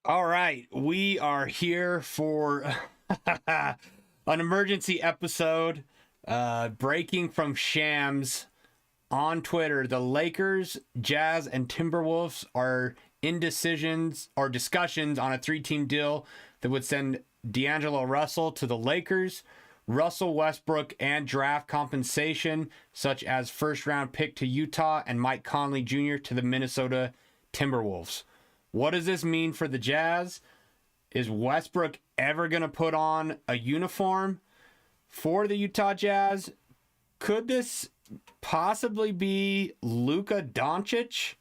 All right, we are here for an emergency episode. Breaking from Shams on Twitter. The Lakers, Jazz, and Timberwolves are in decisions or discussions on a 3-team deal that would send D'Angelo Russell to the Lakers, Russell Westbrook, and draft compensation, such as first-round pick to Utah and Mike Conley Jr. to the Minnesota Timberwolves. What does this mean for the Jazz? Is Westbrook ever going to put on a uniform for the Utah Jazz? Could this possibly be Luka Doncic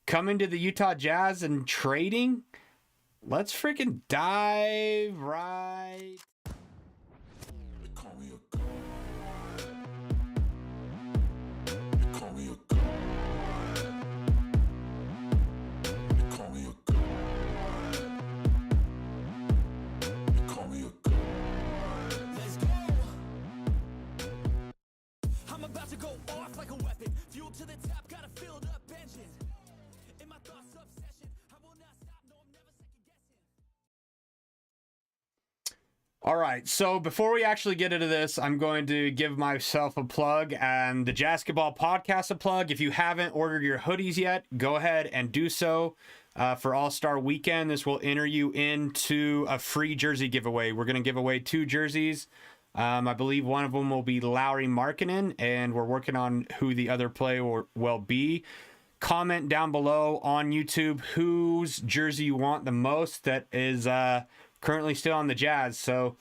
coming to the Utah Jazz and trading? Let's freaking dive right. All right, so before we actually get into this, I'm going to give myself a plug and the Jazzketball podcast a plug. If you haven't ordered your hoodies yet, go ahead and do so for All-Star Weekend. This will enter you into a free jersey giveaway. We're going to give away 2 jerseys. I believe one of them will be Lauri Markkanen, and we're working on who the other player will be. Comment down below on YouTube whose jersey you want the most that is currently still on the Jazz. So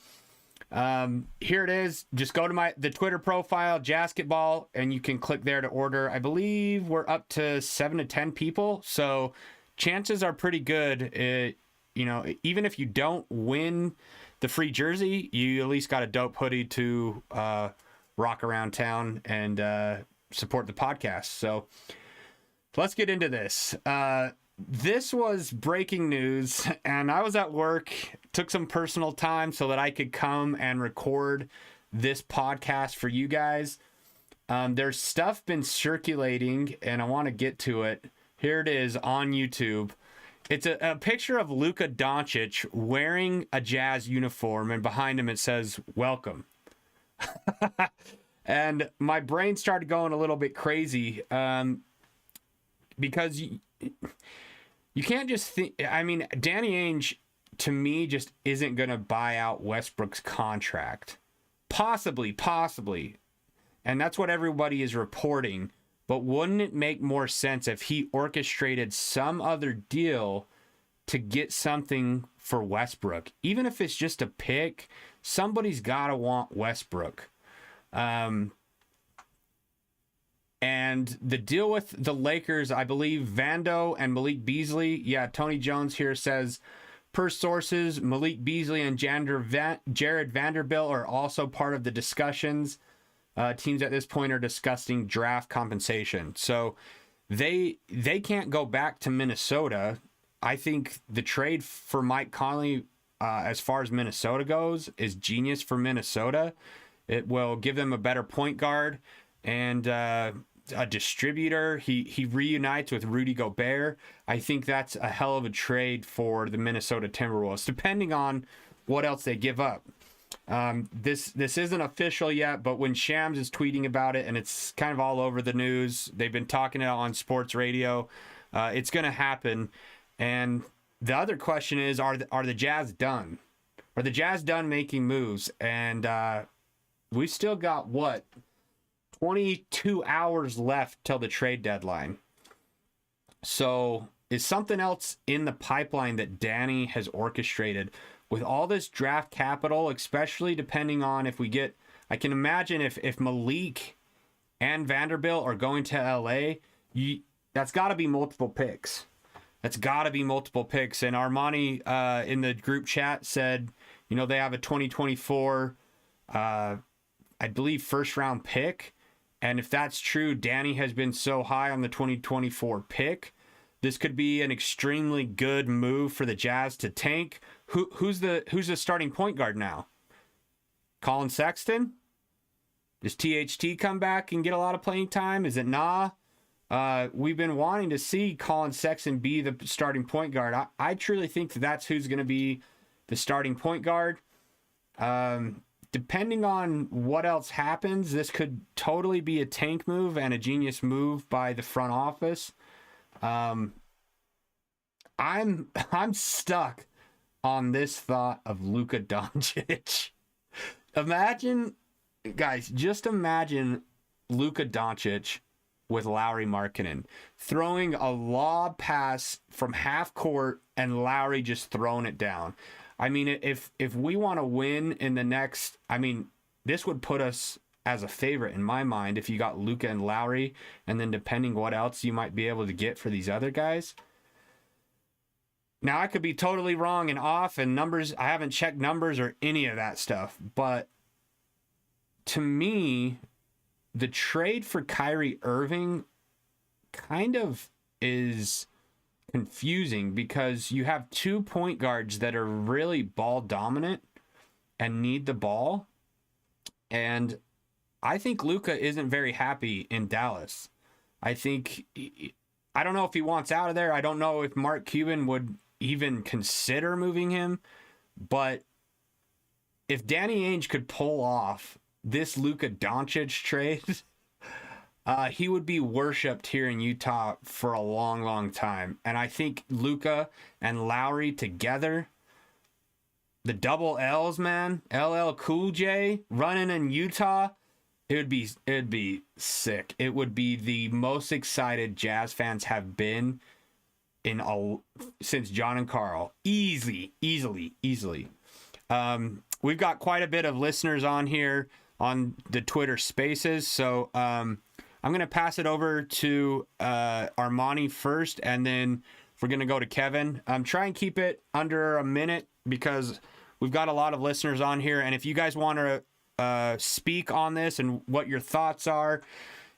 here it is. Just go to the Twitter profile, Jazzketball, and you can click there to order. I believe we're up to 7 to 10 people, so chances are pretty good. Even if you don't win the free jersey, you at least got a dope hoodie to rock around town and support the podcast. So let's get into this. This was breaking news, and I was at work, took some personal time so that I could come and record this podcast for you guys. There's stuff been circulating, and I want to get to it. Here it is on YouTube. It's a picture of Luka Doncic wearing a Jazz uniform, and behind him it says, "Welcome." And my brain started going a little bit crazy because you can't just think. I mean, Danny Ainge, to me, just isn't going to buy out Westbrook's contract. Possibly. And that's what everybody is reporting. But wouldn't it make more sense if he orchestrated some other deal to get something for Westbrook? Even if it's just a pick, somebody's got to want Westbrook. And the deal with the Lakers, I believe Vando and Malik Beasley. Yeah, Tony Jones here says, per sources, Malik Beasley and Jared Vanderbilt are also part of the discussions. Teams at this point are discussing draft compensation. So they can't go back to Minnesota. I think the trade for Mike Conley, as far as Minnesota goes, is genius for Minnesota. It will give them a better point guard and a distributor. He reunites with Rudy Gobert. I think that's a hell of a trade for the Minnesota Timberwolves, depending on what else they give up. This isn't official yet, but when Shams is tweeting about it, and it's kind of all over the news, they've been talking it on sports radio, it's going to happen. And the other question is, are the Jazz done? Are the Jazz done making moves? And we still got, 22 hours left till the trade deadline. So is something else in the pipeline that Danny has orchestrated with all this draft capital, especially depending on if we get, I can imagine if Malik and Vanderbilt are going to LA, that's got to be multiple picks. And Armani in the group chat said, they have a 2024, I believe, first round pick. And if that's true, Danny has been so high on the 2024 pick. This could be an extremely good move for the Jazz to tank. Who's the starting point guard now? Colin Sexton? Does THT come back and get a lot of playing time? Is it Nah? We've been wanting to see Colin Sexton be the starting point guard. I truly think that's who's going to be the starting point guard. Depending on what else happens, this could totally be a tank move and a genius move by the front office. I'm stuck on this thought of Luka Doncic. Imagine, guys, just imagine Luka Doncic with Lauri Markkanen throwing a lob pass from half court and Lauri just throwing it down. I mean, if we want to win in the next, I mean, this would put us as a favorite in my mind if you got Luka and Lauri, and then depending what else you might be able to get for these other guys. Now, I could be totally wrong and off, and numbers, I haven't checked numbers or any of that stuff, but to me, the trade for Kyrie Irving kind of is confusing because you have 2 point guards that are really ball dominant and need the ball. And I think Luka isn't very happy in Dallas. I don't know if he wants out of there. I don't know if Mark Cuban would even consider moving him. But if Danny Ainge could pull off this Luka Doncic trade, he would be worshipped here in Utah for a long, long time. And I think Luka and Lauri together, the double L's, man, LL Cool J running in Utah, it'd be sick. It would be the most excited Jazz fans have been since John and Carl. Easily. We've got quite a bit of listeners on here on the Twitter Spaces, so I'm going to pass it over to Armani first, and then we're going to go to Kevin. Try and keep it under a minute because we've got a lot of listeners on here. And if you guys want to speak on this and what your thoughts are,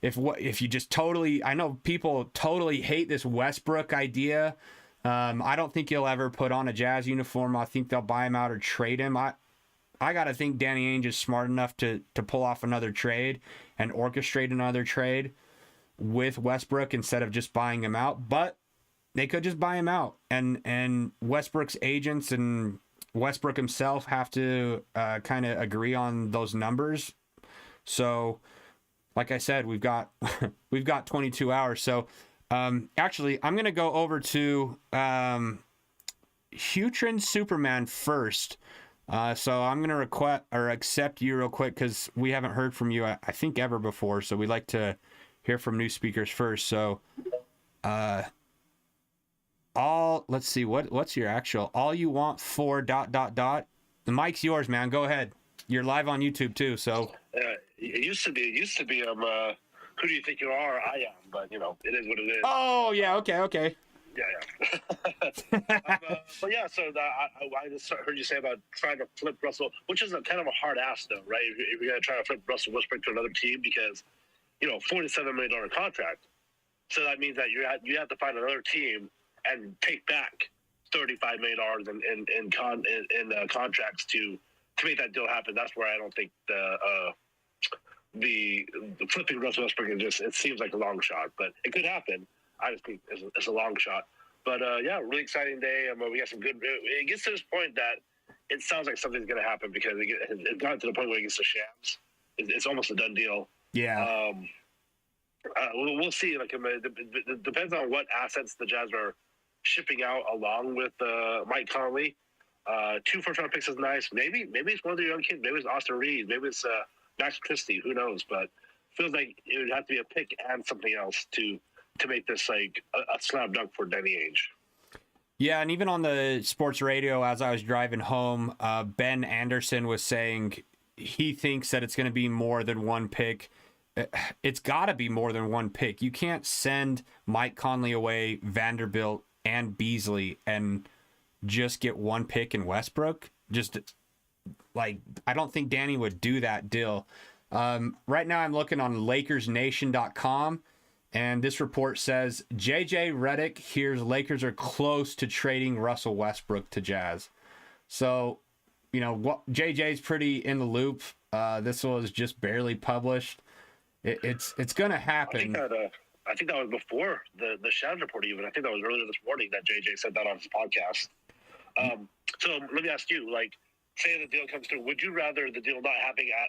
if you just totally, I know people totally hate this Westbrook idea. I don't think he'll ever put on a Jazz uniform. I think they'll buy him out or trade him. I got to think Danny Ainge is smart enough to pull off another trade and orchestrate another trade with Westbrook instead of just buying him out. But they could just buy him out. And Westbrook's agents and Westbrook himself have to kind of agree on those numbers. So, like I said, we've got 22 hours. So, actually, I'm going to go over to Hutron Superman first. So I'm going to request or accept you real quick because we haven't heard from you, I think, ever before. So we'd like to hear from new speakers first. So let's see, what's your actual, all you want for ... The mic's yours, man. Go ahead. You're live on YouTube too. So it used to be who do you think you are? I am, but it is what it is. Oh yeah. Okay. Yeah. But yeah, so I just heard you say about trying to flip Russell, which is kind of a hard ask, though, right? If you're going to try to flip Russell Westbrook to another team, because $47 million contract, so that means that you have to find another team and take back $35 million in contracts to make that deal happen. That's where I don't think the flipping Russell Westbrook it seems like a long shot, but it could happen. I just think it's a long shot. But, yeah, really exciting day. We got some good – it gets to this point that it sounds like something's going to happen because it got to the point where it gets to Shams. It's almost a done deal. Yeah. We'll see. It depends on what assets the Jazz are shipping out along with Mike Conley. 2 first-round picks is nice. Maybe it's one of the young kids. Maybe it's Austin Reed. Maybe it's Max Christie. Who knows? But feels like it would have to be a pick and something else to make this like a slam dunk for Danny Ainge. Yeah, and even on the sports radio as I was driving home, Ben Anderson was saying he thinks that it's going to be more than one pick. It's got to be more than one pick. You can't send Mike Conley away, Vanderbilt, and Beasley and just get one pick in Westbrook. I don't think Danny would do that deal. Right now I'm looking on LakersNation.com. And this report says, JJ Redick hears Lakers are close to trading Russell Westbrook to Jazz. So, JJ's pretty in the loop. This was just barely published. It's going to happen. I think that was before the Shannon report even. I think that was earlier this morning that JJ said that on his podcast. So let me ask you, like, say the deal comes through, would you rather the deal not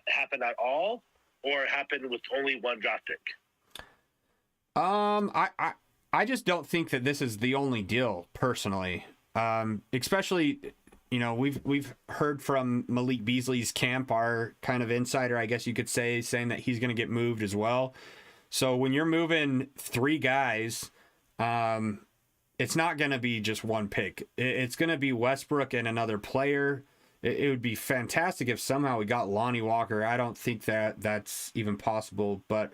happen at all or happen with only one draft pick? I just don't think that this is the only deal personally. Especially, you know, we've heard from Malik Beasley's camp, our kind of insider, I guess you could say, saying that he's going to get moved as well. So when you're moving 3 guys, it's not going to be just one pick. It's going to be Westbrook and another player. It would be fantastic if somehow we got Lonnie Walker. I don't think that that's even possible, but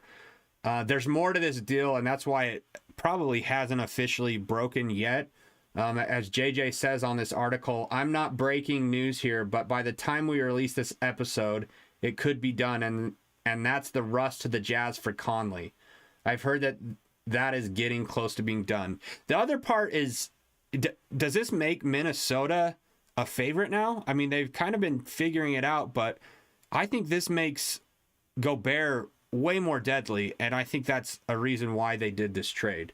there's more to this deal, and that's why it probably hasn't officially broken yet. As JJ says on this article, I'm not breaking news here, but by the time we release this episode, it could be done, and that's the Russ to the Jazz for Conley. I've heard that is getting close to being done. The other part is, does this make Minnesota a favorite now? I mean, they've kind of been figuring it out, but I think this makes Gobert way more deadly, and I think that's a reason why they did this trade.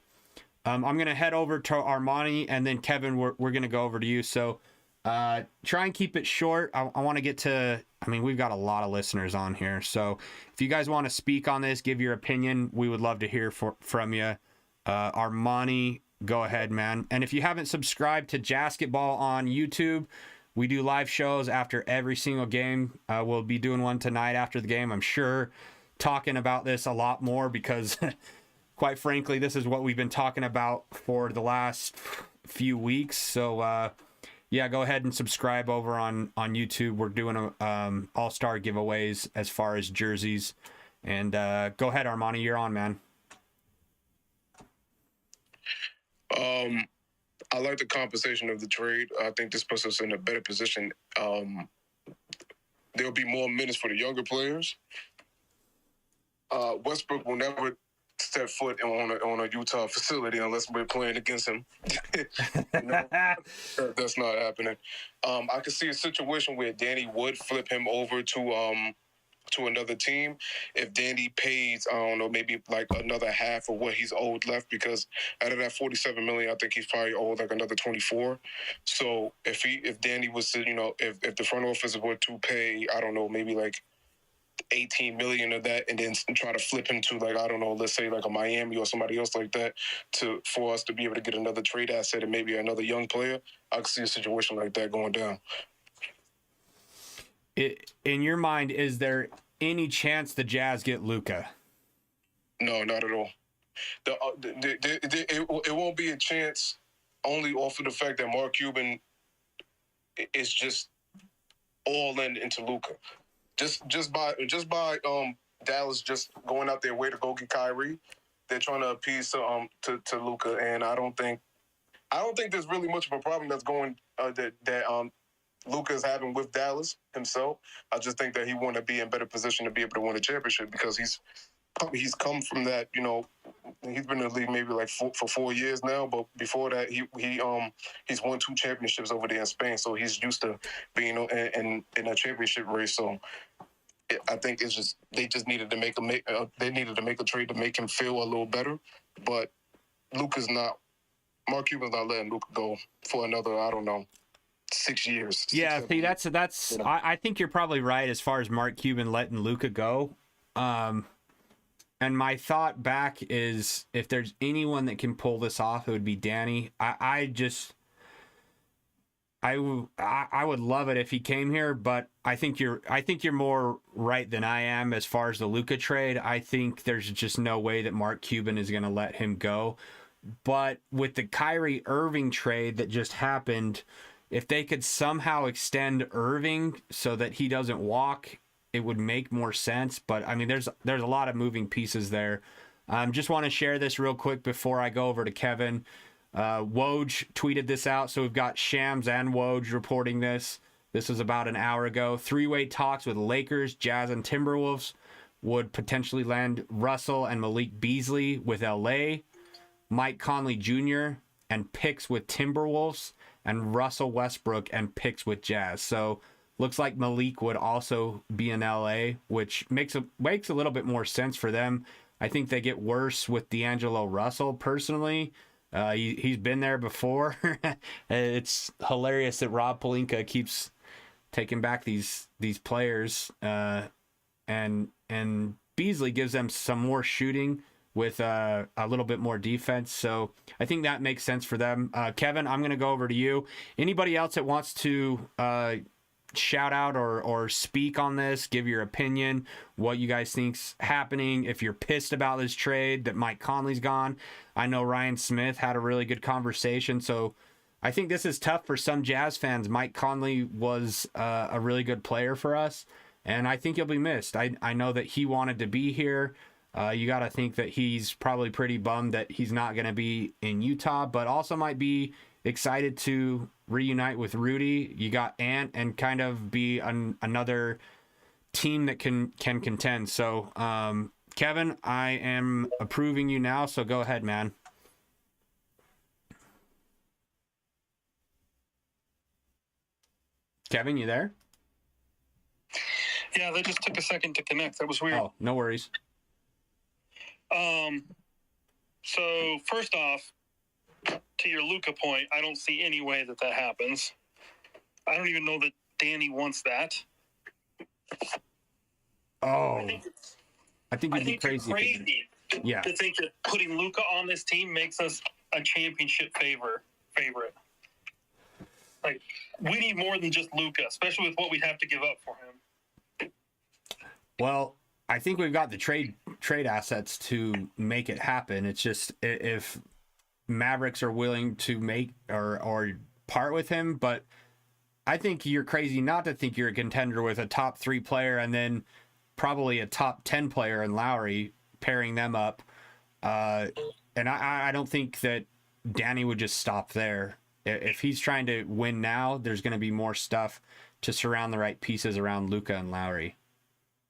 I'm going to head over to Armani, and then Kevin, we're going to go over to you. So try and keep it short. I want to get to, I mean, we've got a lot of listeners on here. So if you guys want to speak on this, give your opinion, we would love to hear from you. Armani, go ahead, man. And if you haven't subscribed to Jazzketball on YouTube, we do live shows after every single game. We'll be doing one tonight after the game, I'm sure, talking about this a lot more because quite frankly, this is what we've been talking about for the last few weeks. So, yeah, go ahead and subscribe over on YouTube. We're doing all-star giveaways as far as jerseys. And go ahead, Armani, you're on, man. I like the compensation of the trade. I think this puts us in a better position. There'll be more minutes for the younger players. Westbrook will never step foot on a Utah facility unless we're playing against him. No, that's not happening. I could see a situation where Danny would flip him over to another team if Danny pays, I don't know, maybe like another half of what he's owed left, because out of that $47 million, I think he's probably owed like another 24. So if Danny was to, you know, if the front office were to pay, I don't know, maybe like 18 million of that, and then try to flip him to, like, I don't know, let's say like a Miami or somebody else like that, for us to be able to get another trade asset and maybe another young player, I could see a situation like that going down. In your mind, is there any chance the Jazz get Luka? No, not at all. It won't be a chance only off of the fact that Mark Cuban is just all into Luka. Just by Dallas just going out their way to go get Kyrie, they're trying to appease to Luka, and I don't think there's really much of a problem that's going that Luka is having with Dallas himself. I just think that he want to be in better position to be able to win a championship, because he's come from that, you know, he's been in the league maybe like for 4 years now, but before that he's won 2 championships over there in Spain, so he's used to being in a championship race. So I think it's just they needed to make a trade to make him feel a little better, but Mark Cuban's not letting Luka go for another, I don't know, 6 years. Yeah, see, that's. You know. I think you're probably right as far as Mark Cuban letting Luka go. And my thought back is, if there's anyone that can pull this off, it would be Danny. I would love it if he came here, but I think you're more right than I am as far as the Luka trade. I think there's just no way that Mark Cuban is going to let him go. But with the Kyrie Irving trade that just happened, if they could somehow extend Irving so that he doesn't walk, it would make more sense. But I mean, there's a lot of moving pieces there. Just want to share this real quick before I go over to Kevin. Woj tweeted this out, so we've got Shams and Woj reporting this. This was about an hour ago. 3-way talks with Lakers, Jazz, and Timberwolves would potentially land Russell and Malik Beasley with LA, Mike Conley Jr. and picks with Timberwolves, and Russell Westbrook and picks with Jazz. So looks like Malik would also be in LA, which makes a little bit more sense for them. I think they get worse with D'Angelo Russell personally. He's been there before. It's hilarious that Rob Pelinka keeps taking back these players, and Beasley gives them some more shooting with a little bit more defense. So I think that makes sense for them. Kevin, I'm going to go over to you. Anybody else that wants to shout out or speak on this, give your opinion, what you guys think's happening, if you're pissed about this trade that Mike Conley's gone. I know Ryan Smith had a really good conversation, so I think this is tough for some Jazz fans. Mike Conley was a really good player for us, and I think he'll be missed. I know that he wanted to be here. You got to think that he's probably pretty bummed that he's not going to be in Utah, but also might be excited to reunite with Rudy. You got Ant and kind of be another team that can contend. So, Kevin, I am approving you now, so go ahead, man. Kevin, you there? Yeah, they just took a second to connect. That was weird. Oh, no worries. So first off, to your Luka point, I don't see any way that happens. I don't even know that Danny wants that. Oh, I think it'd be you're crazy. crazy Yeah. to think that putting Luka on this team makes us a championship favorite. Like, we need more than just Luka, especially with what we'd have to give up for him. Well, I think we've got the trade assets to make it happen. It's just if Mavericks are willing to make or part with him, but I think you're crazy not to think you're a contender with a top 3 player and then probably a top 10 player in Lowry, pairing them up. And I don't think that Danny would just stop there. If he's trying to win now, there's going to be more stuff to surround the right pieces around Luka and Lowry.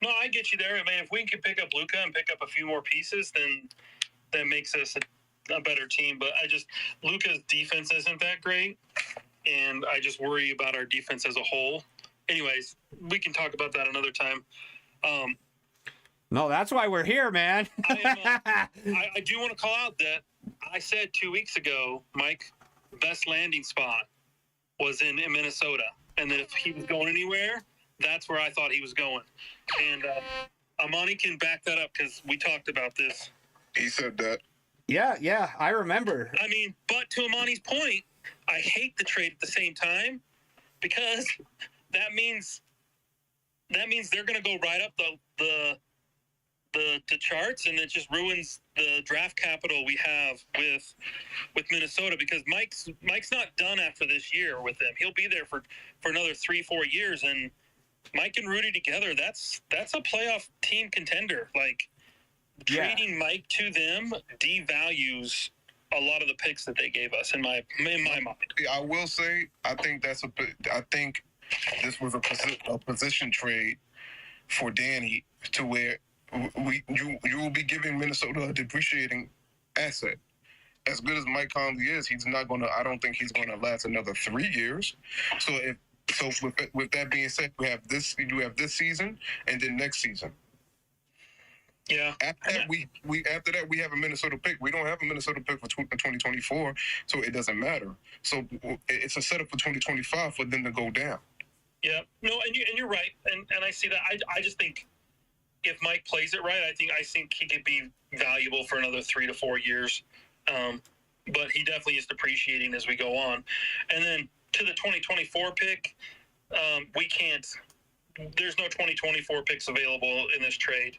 No, I get you there. I mean, if we can pick up Luka and pick up a few more pieces, then that makes us a better team. But Luka's defense isn't that great, and I just worry about our defense as a whole. Anyways, we can talk about that another time. No, that's why we're here, man. I do want to call out that I said 2 weeks ago, Mike, best landing spot was in Minnesota, and that if he was going anywhere, that's where I thought he was going. And Amani can back that up because we talked about this. He said that. Yeah, I remember. I mean, but to Amani's point, I hate the trade at the same time because that means they're going to go right up the charts, and it just ruins the draft capital we have with Minnesota, because Mike's not done after this year with them. He'll be there for another 3-4 years, and Mike and Rudy together, that's a playoff team contender. Like, trading Mike to them devalues a lot of the picks that they gave us in my mind. I will say, I think this was a position trade for Danny, to where you will be giving Minnesota a depreciating asset. As good as Mike Conley is, I don't think he's gonna last another 3 years. So with that being said, you have this season and then next season. Yeah. After that, we have a Minnesota pick. We don't have a Minnesota pick for 2024, so it doesn't matter. So it's a setup for 2025 for them to go down. Yeah. No, and you're right, and I see that. I just think if Mike plays it right, I think he could be valuable for another 3 to 4 years. But he definitely is depreciating as we go on. And then to the 2024 pick, we can't. There's no 2024 picks available in this trade.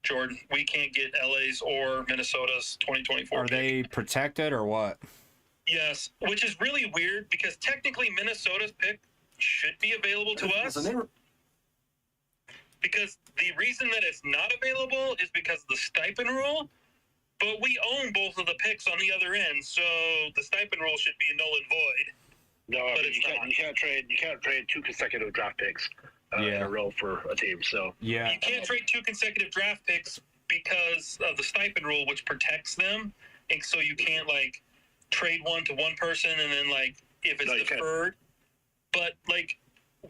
Jordan, we can't get LA's or Minnesota's 2024 Are pick. they protected or what? Yes, which is really weird because technically Minnesota's pick should be available to us. Because the reason that it's not available is because of the stipend rule, but we own both of the picks on the other end, so the stipend rule should be null and void. No, but you can't trade 2 consecutive draft picks in a row for a team. So Yeah. You can't trade 2 consecutive draft picks because of the stipend rule, which protects them, and so you can't trade one to one person and then if it's deferred. But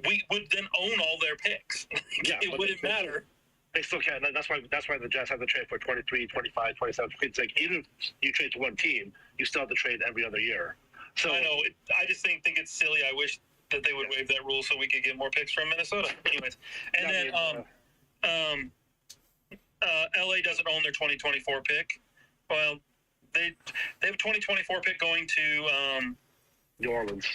we would then own all their picks. Yeah, it wouldn't matter. They still can't. That's why the Jazz have to trade for 23, 25, 27. It's like even if you trade to one team, you still have to trade every other year. So I know. I just think it's silly. I wish that they would waive that rule so we could get more picks from Minnesota. Anyways, and LA doesn't own their 2024 pick. Well, they have a 2024 pick going to New Orleans,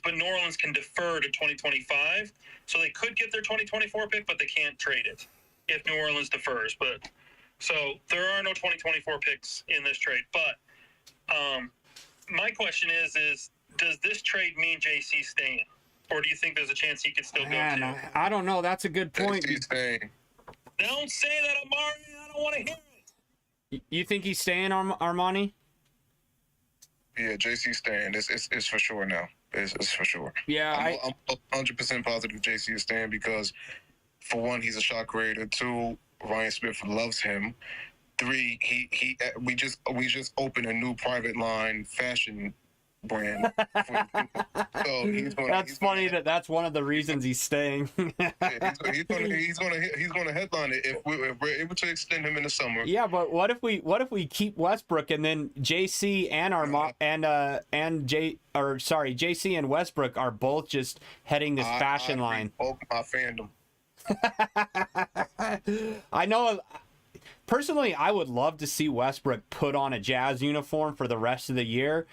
but New Orleans can defer to 2025, so they could get their 2024 pick, but they can't trade it if New Orleans defers. But so there are no 2024 picks in this trade. But my question is does this trade mean JC staying, or do you think there's a chance he could still go too? I don't know. That's a good point. JC staying. Don't say that, Amari. I don't want to hear it. You think he's staying, Armani? Yeah, JC staying. It's for sure now. It's for sure. Yeah, I'm 100% positive JC is staying because, for one, he's a shot creator. Two, Ryan Smith loves him. Three, we just opened a new private line fashion brand. So that's funny that's one of the reasons he's staying. Yeah, he's gonna headline it if we're able to extend him in the summer. Yeah, but what if we keep Westbrook and then JC and JC and Westbrook are both just heading this fashion line. My fandom. I know. Personally, I would love to see Westbrook put on a Jazz uniform for the rest of the year,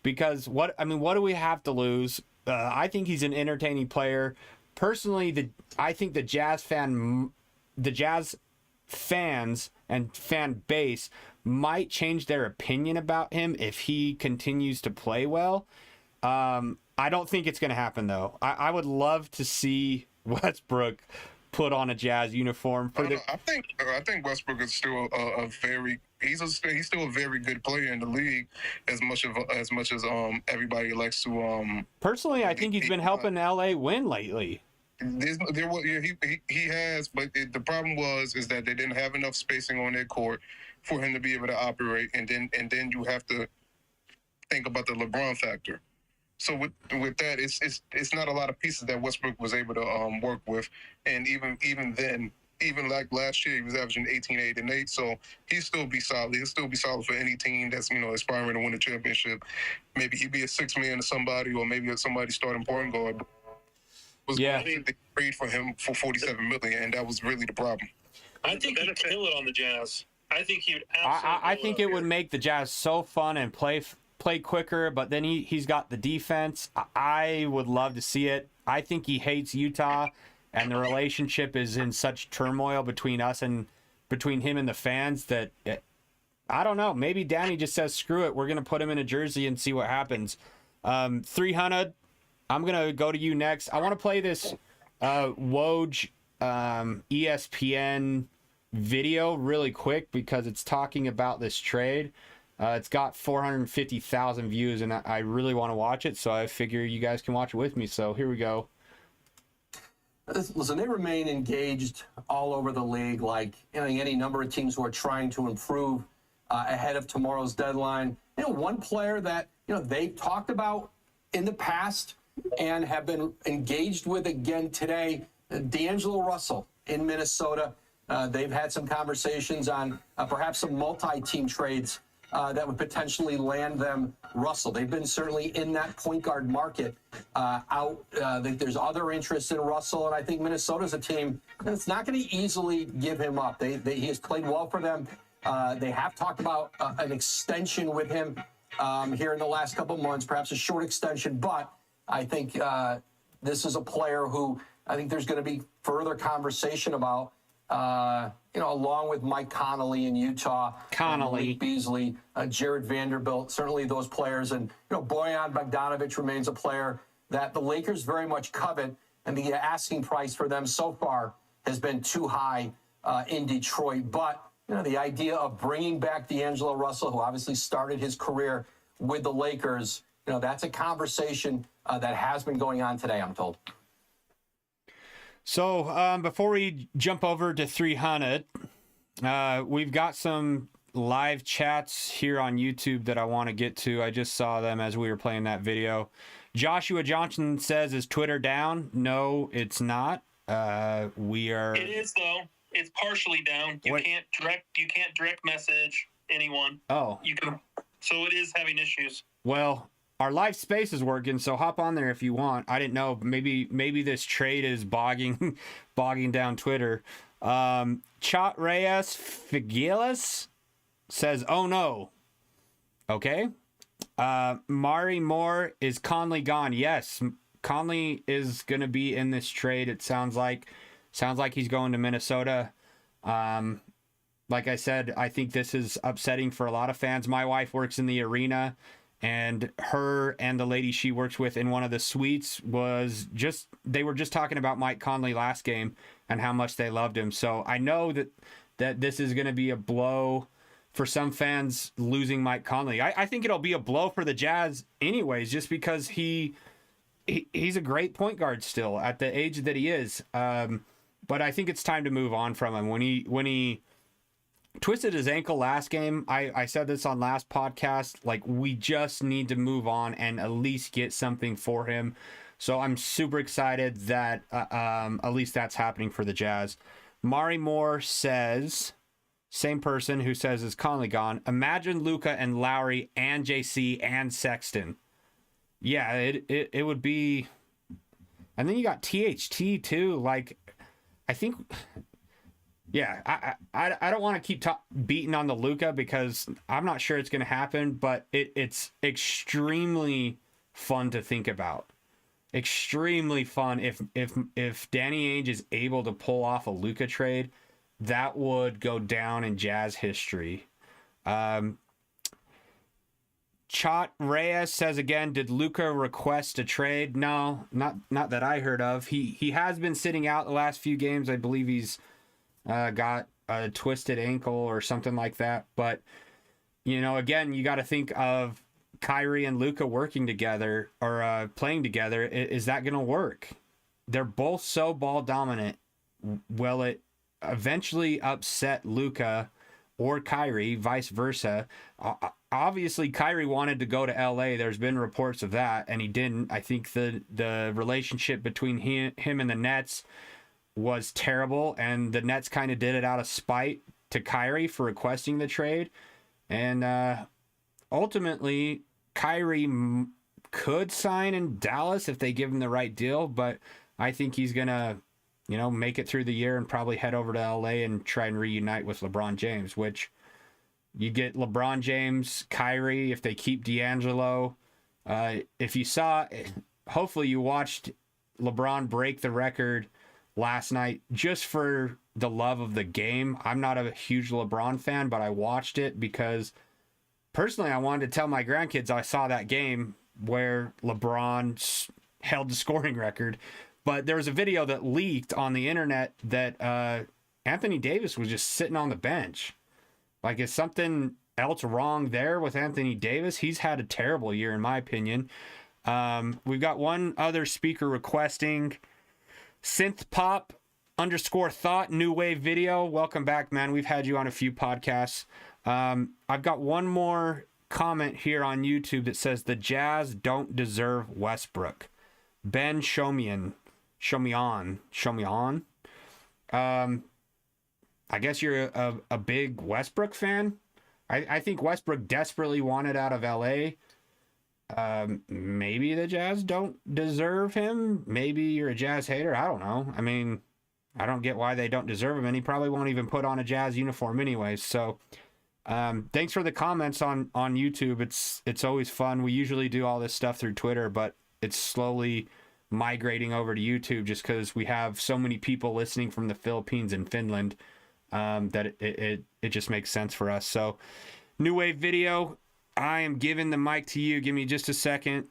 because what do we have to lose? I think he's an entertaining player. Personally, I think the Jazz fans and fan base might change their opinion about him if he continues to play well. I don't think it's going to happen though. I would love to see Westbrook put on a Jazz uniform for I think Westbrook is still he's still a very good player in the league, as much as everybody likes to Personally, I think he's been helping LA win lately. He has, but the problem is that they didn't have enough spacing on their court for him to be able to operate, and then you have to think about the LeBron factor. So with that, it's not a lot of pieces that Westbrook was able to work with, and even then, even like last year, he was averaging 18, 8, and 8. So he'll still be solid. He'll still be solid for any team that's aspiring to win a championship. Maybe he'd be a six man to somebody, or maybe somebody starting point guard. They paid for him for $47 million, and that was really the problem. I think he'd kill it on the Jazz. I think he would. I think it would make the Jazz so fun and play quicker, but then he's got the defense. I would love to see it. I think he hates Utah, and the relationship is in such turmoil between him and the fans that I don't know. Maybe Danny just says, screw it, we're going to put him in a jersey and see what happens. 300, I'm going to go to you next. I want to play this Woj ESPN video really quick because it's talking about this trade. It's got 450,000 views, and I really want to watch it, so I figure you guys can watch it with me. So here we go. Listen, they remain engaged all over the league, like any number of teams who are trying to improve ahead of tomorrow's deadline. One player that they've talked about in the past and have been engaged with again today, D'Angelo Russell in Minnesota. They've had some conversations on perhaps some multi-team trades that would potentially land them Russell. They've been certainly in that point guard market I think there's other interest in Russell, and I think Minnesota's a team that's not going to easily give him up. He has played well for them. They have talked about an extension with him here in the last couple of months, perhaps a short extension, but I think this is a player who I think there's going to be further conversation about. Along with Mike Conley in Utah, Malik Beasley, Jared Vanderbilt, certainly those players. And, Bojan Bogdanovic remains a player that the Lakers very much covet. And the asking price for them so far has been too high in Detroit. But, the idea of bringing back D'Angelo Russell, who obviously started his career with the Lakers, that's a conversation that has been going on today, I'm told. So before we jump over to 300, we've got some live chats here on YouTube that I want to get to. I just saw them as we were playing that video. Joshua Johnson says, is Twitter down? No, it's not. It is, though. It's partially down. You What? can't direct message anyone. Oh, You can, so it is having issues. well, our live space is working, so hop on there if you want. I didn't know. Maybe this trade is bogging down Twitter. Chat Reyes Figuelas says, "Oh no." Okay. Mari Moore, is Conley gone? Yes, Conley is going to be in this trade. It sounds like he's going to Minnesota. Like I said, I think this is upsetting for a lot of fans. My wife works in the arena, and her and the lady she works with in one of the suites they were just talking about Mike Conley last game and how much they loved him. So I know that this is going to be a blow for some fans losing Mike Conley. I think it'll be a blow for the Jazz anyways, just because he's a great point guard still at the age that he is. But I think it's time to move on from him. When he twisted his ankle last game, I said this on last podcast, like, we just need to move on and at least get something for him. So I'm super excited that at least that's happening for the Jazz. Mari Moore says, same person who says, is Conley gone? Imagine Luka and Lowry and JC and Sexton. Yeah, it would be. And then you got THT too. Like, I think, yeah, I don't want to keep beating on the Luka because I'm not sure it's going to happen, but it's extremely fun to think about. Extremely fun if Danny Ainge is able to pull off a Luka trade, that would go down in Jazz history. Chat Reyes says again, did Luka request a trade? No, not that I heard of. He has been sitting out the last few games. I believe he's got a twisted ankle or something like that. But, you know, again, you got to think of Kyrie and Luka working together or playing together. Is that going to work? They're both so ball dominant. Will it eventually upset Luka or Kyrie, vice versa? Obviously, Kyrie wanted to go to LA. There's been reports of that, and he didn't. I think the relationship between him and the Nets was terrible, and the Nets kind of did it out of spite to Kyrie for requesting the trade. And ultimately, Kyrie could sign in Dallas if they give him the right deal, but I think he's going to, you know, make it through the year and probably head over to LA and try and reunite with LeBron James, which you get LeBron James, Kyrie, if they keep D'Angelo. If you saw, hopefully you watched LeBron break the record last night just for the love of the game. I'm not a huge LeBron fan, but I watched it because personally I wanted to tell my grandkids I saw that game where LeBron held the scoring record. But there was a video that leaked on the internet that Anthony Davis was just sitting on the bench. Like, is something else wrong there with Anthony Davis? He's had a terrible year, in my opinion. We've got one other speaker requesting synthpop _thought new wave video. Welcome back, man. We've had you on a few podcasts. I've got one more comment here on YouTube that says the Jazz don't deserve Westbrook. Ben show me on. I guess you're a big Westbrook fan. I think Westbrook desperately wanted out of LA. Maybe the Jazz don't deserve him. Maybe you're a Jazz hater. I don't know. I mean, I don't get why they don't deserve him, and he probably won't even put on a Jazz uniform anyways. So thanks for the comments on YouTube. It's always fun. We usually do all this stuff through Twitter, but it's slowly migrating over to YouTube just because we have so many people listening from the Philippines and Finland that it just makes sense for us. So new wave video, I am giving the mic to you. Give me just a second.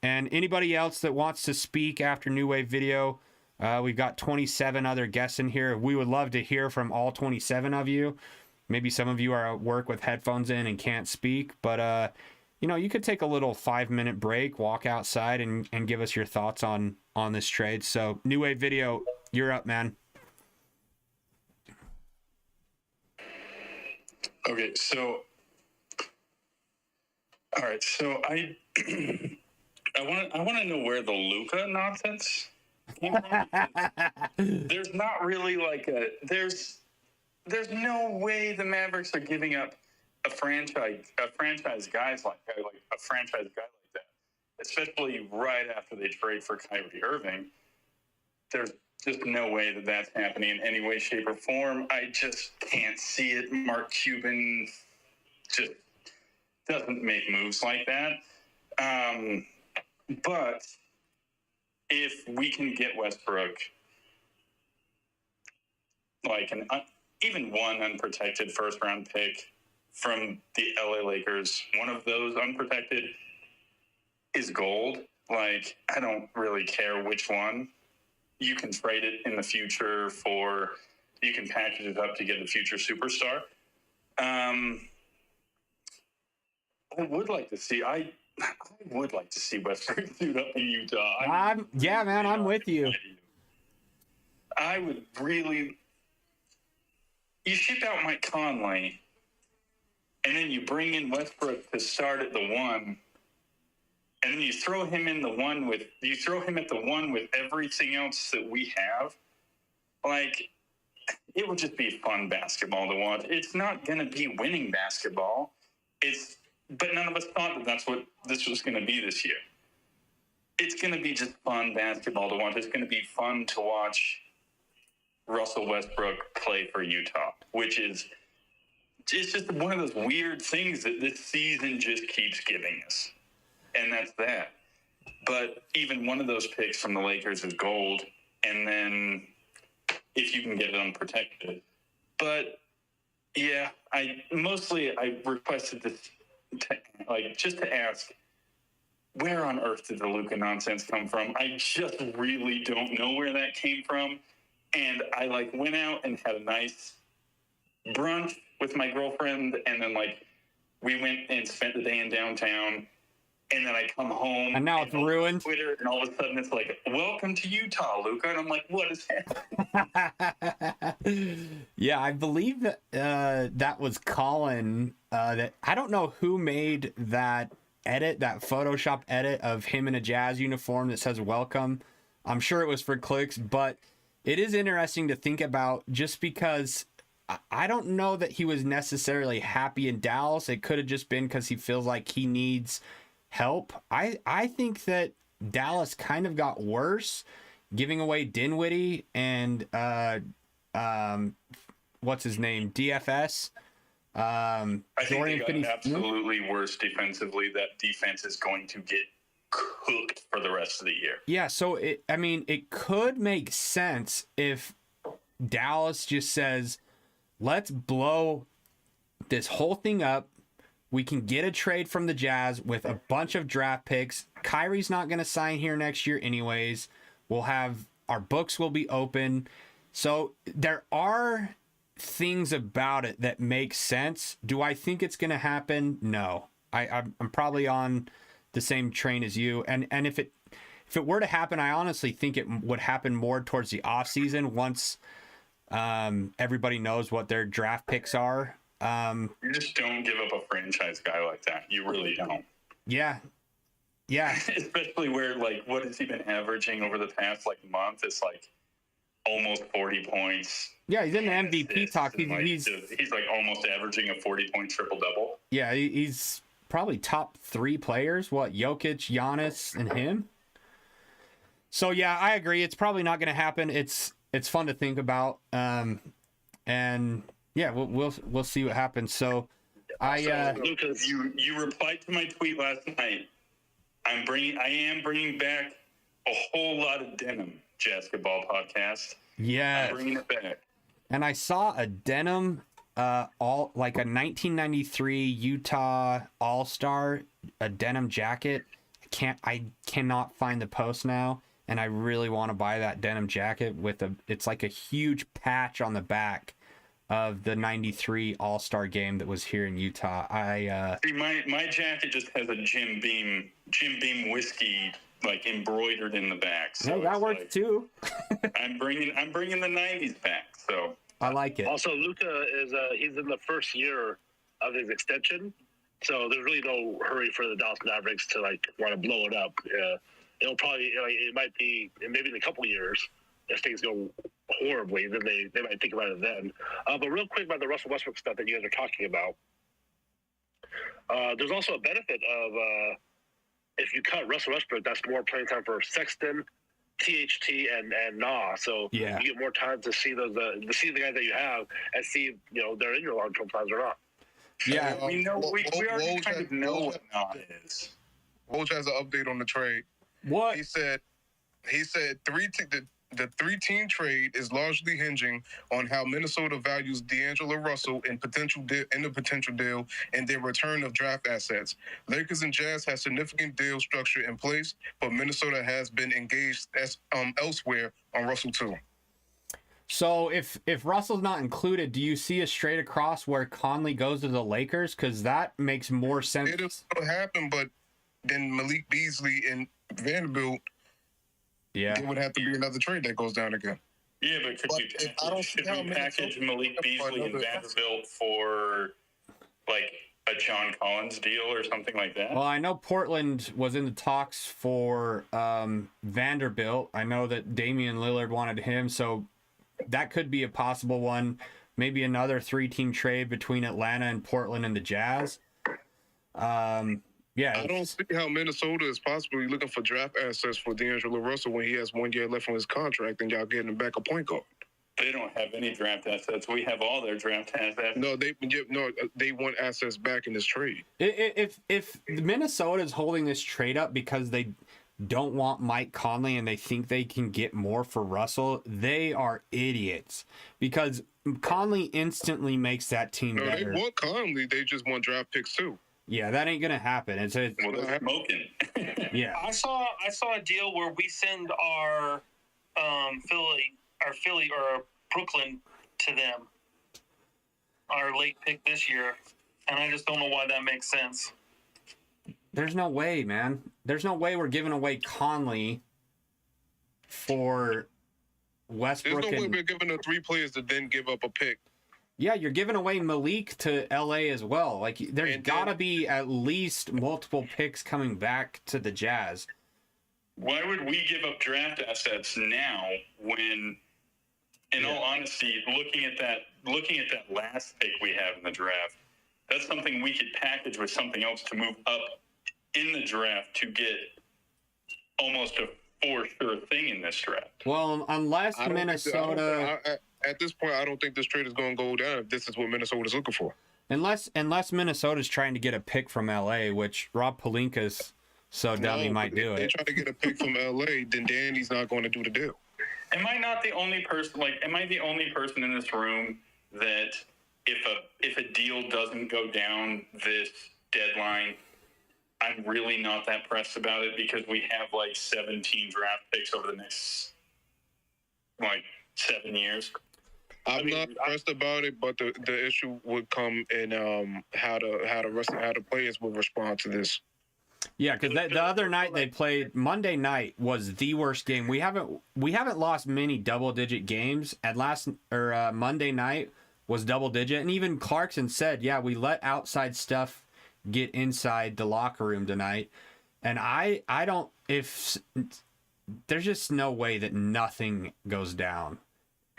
And anybody else that wants to speak after new wave video, we've got 27 other guests in here. We would love to hear from all 27 of you. Maybe some of you are at work with headphones in and can't speak, but you know, you could take a little 5-minute break, walk outside, and give us your thoughts on this trade. So, new wave video, you're up, man. Okay, so, all right, so I want to know where the Luka nonsense came from. There's not really like there's there's no way the Mavericks are giving up a franchise guys like a franchise guy like that, especially right after they trade for Kyrie Irving. There's just no way that that's happening in any way, shape, or form. I just can't see it. Mark Cuban just doesn't make moves like that. But if we can get Westbrook, like even one unprotected first-round pick from the LA Lakers, one of those unprotected is gold. Like, I don't really care which one. You can trade it in the future you can package it up to get a future superstar. I would like to see Westbrook suit up in Utah. I'm with you. I would really. You ship out Mike Conley, and then you bring in Westbrook to start at the one, and then you throw him at the one with everything else that we have. Like, it would just be fun basketball to watch. It's not going to be winning basketball. But none of us thought that that's what this was going to be this year. It's going to be just fun basketball to watch. It's going to be fun to watch Russell Westbrook play for Utah, which is just one of those weird things that this season just keeps giving us. And that's that. But even one of those picks from the Lakers is gold. And then if you can get it unprotected. But yeah, I requested this just to ask, where on earth did the Luka nonsense come from? I just really don't know where that came from. And I went out and had a nice brunch with my girlfriend, and then we went and spent the day in downtown, and then I come home and now it's ruined. Twitter, and all of a sudden it's like, "Welcome to Utah, Luka," and I'm like, "What is happening?" Yeah, I believe that that was Colin. That I don't know who made that Photoshop edit of him in a Jazz uniform that says "Welcome." I'm sure it was for clicks, but it is interesting to think about, just because I don't know that he was necessarily happy in Dallas. It could have just been because he feels like he needs help. I think that Dallas kind of got worse, giving away Dinwiddie and what's his name, DFS. I think they got absolutely worse defensively. That defense is going to get cooked for the rest of the year. Yeah, so it could make sense if Dallas just says, let's blow this whole thing up. We can get a trade from the Jazz with a bunch of draft picks. Kyrie's not going to sign here next year anyways. Our books will be open. So there are things about it that make sense. Do I think it's going to happen? No. I'm probably on the same train as you. And if it were to happen, I honestly think it would happen more towards the offseason once everybody knows what their draft picks are. You just don't give up a franchise guy like that. You really don't. Yeah. Especially where, what has he been averaging over the past, month? It's, almost 40 points. Yeah, he's in the MVP talk. He's almost averaging a 40-point triple-double. Yeah, he's probably top 3 players. Jokic, Giannis, and him? So, yeah, I agree. It's probably not going to happen. It's fun to think about. And... yeah, we'll see what happens. So, Lucas, you replied to my tweet last night. I am bringing back a whole lot of denim. Jazzketball podcast. Yeah, I'm bringing it back. And I saw a denim, a 1993 Utah All-Star, a denim jacket. I cannot find the post now, and I really want to buy that denim jacket it's like a huge patch on the back of the 93 All-Star game that was here in Utah. See, my jacket just has a Jim Beam whiskey embroidered in the back. So that works too. I'm bringing the 90s back. So I like it. Also, Luka he's in the first year of his extension, so there's really no hurry for the Dallas Mavericks to want to blow it up. It'll probably it might be maybe in a couple of years if things go horribly, then they might think about it then. But real quick about the Russell Westbrook stuff that you guys are talking about. There's also a benefit of if you cut Russell Westbrook, that's more playing time for Sexton, THT, and Nah. So Yeah. you get more time to see those to see the guys that you have and see if they're in your long-term plans or not. Yeah. We already kind of know Woj what not is. Woj has an update on the trade. What? He said the three-team trade is largely hinging on how Minnesota values D'Angelo Russell in the potential deal and their return of draft assets. Lakers and Jazz have significant deal structure in place, but Minnesota has been engaged elsewhere on Russell too. So if Russell's not included, do you see a straight across where Conley goes to the Lakers? Because that makes more sense. It'll still happen, but then Malik Beasley and Vanderbilt, Yeah. there would have to be another trade that goes down again. Yeah, but could we package Malik Beasley and Vanderbilt for like a John Collins deal or something like that? Well, I know Portland was in the talks for Vanderbilt. I know that Damian Lillard wanted him, so that could be a possible one. Maybe another 3-team trade between Atlanta and Portland and the Jazz. Yeah. I don't see how Minnesota is possibly looking for draft assets for D'Angelo Russell when he has 1 year left on his contract and y'all getting him back a point guard. They don't have any draft assets. We have all their draft assets. No, they want assets back in this trade. If Minnesota is holding this trade up because they don't want Mike Conley and they think they can get more for Russell, they are idiots, because Conley instantly makes that team No, better. they want Conley. They just want draft picks too. Yeah, that ain't gonna happen. Well, they're smoking. Yeah. I saw a deal where we send our Philly or Brooklyn to them, our late pick this year, and I just don't know why that makes sense. There's no way, man. There's no way we're giving away Conley for Westbrook. There's no way we're giving the 3 players to then give up a pick. Yeah, you're giving away Malik to LA as well. Like, there's And got to be at least multiple picks coming back to the Jazz. Why would we give up draft assets now when, in all honesty, looking at that last pick we have in the draft, that's something we could package with something else to move up in the draft to get almost a for sure thing in this draft. Well, unless Minnesota... At this point, I don't think this trade is going to go down if this is what Minnesota's looking for. Unless Minnesota's trying to get a pick from LA, which Rob Pelinka's so dumb he might do If they it. try to get a pick from LA, then Danny's not going to do the deal. Am I not the only person? Am I the only person in this room that if a deal doesn't go down this deadline, I'm really not that pressed about it because we have 17 draft picks over the next 7 years. I'm not pressed about it, but the issue would come in how the players will respond to this. Yeah, because the other night they played, Monday night was the worst game. We haven't lost many double-digit games, and Monday night was double-digit. And even Clarkson said, yeah, we let outside stuff get inside the locker room tonight. And I don't, there's just no way that nothing goes down.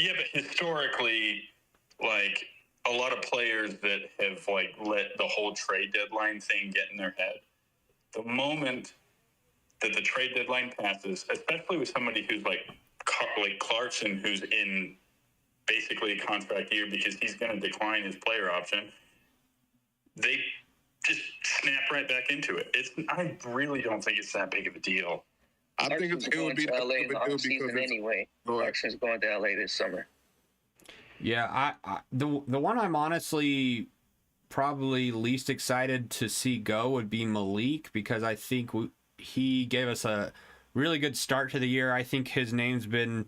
Yeah, but historically, a lot of players that have let the whole trade deadline thing get in their head. The moment that the trade deadline passes, especially with somebody who's like Clarkson, who's in basically a contract year because he's going to decline his player option, they just snap right back into it. I really don't think it's that big of a deal. I think it would be LA in the because offseason anyway. Clarkson's going to LA this summer. Yeah, the one I'm honestly probably least excited to see go would be Malik, because I think he gave us a really good start to the year. I think his name's been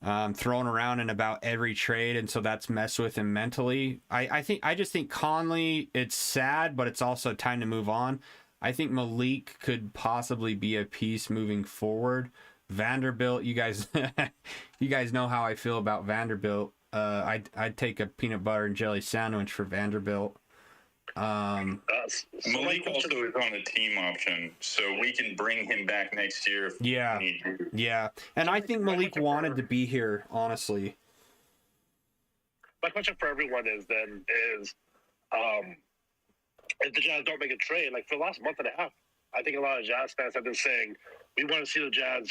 thrown around in about every trade, and so that's messed with him mentally. I just think Conley, it's sad, but it's also time to move on. I think Malik could possibly be a piece moving forward. Vanderbilt, you guys know how I feel about Vanderbilt. I'd take a peanut butter and jelly sandwich for Vanderbilt. Malik also is on the team option, so we can bring him back next year if Yeah. we need to. Yeah, and I think Malik wanted to be here, honestly. My question for everyone is if the Jazz don't make a trade, like for the last month and a half, I think a lot of Jazz fans have been saying we want to see the Jazz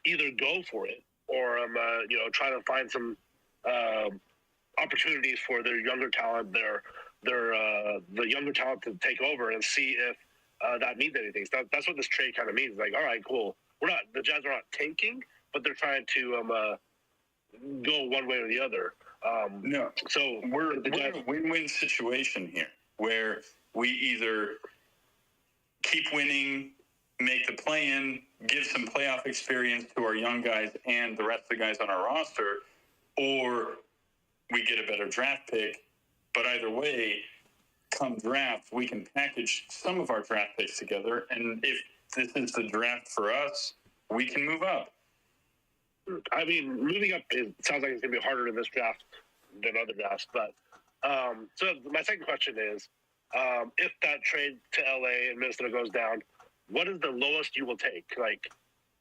either go for it or try to find some opportunities for their younger talent, the younger talent to take over and see if that means anything. So that's what this trade kind of means. Like, all right, cool. The Jazz are not tanking, but they're trying to go one way or the other. No, so we're in a win-win situation here, where we either keep winning, make the play-in, give some playoff experience to our young guys and the rest of the guys on our roster, or we get a better draft pick. But either way, come draft, we can package some of our draft picks together, and if this is the draft for us, we can move up. I mean, moving up, it sounds like it's going to be harder in this draft than other drafts. But so my second question is, if that trade to LA and Minnesota goes down, what is the lowest you will take? Like,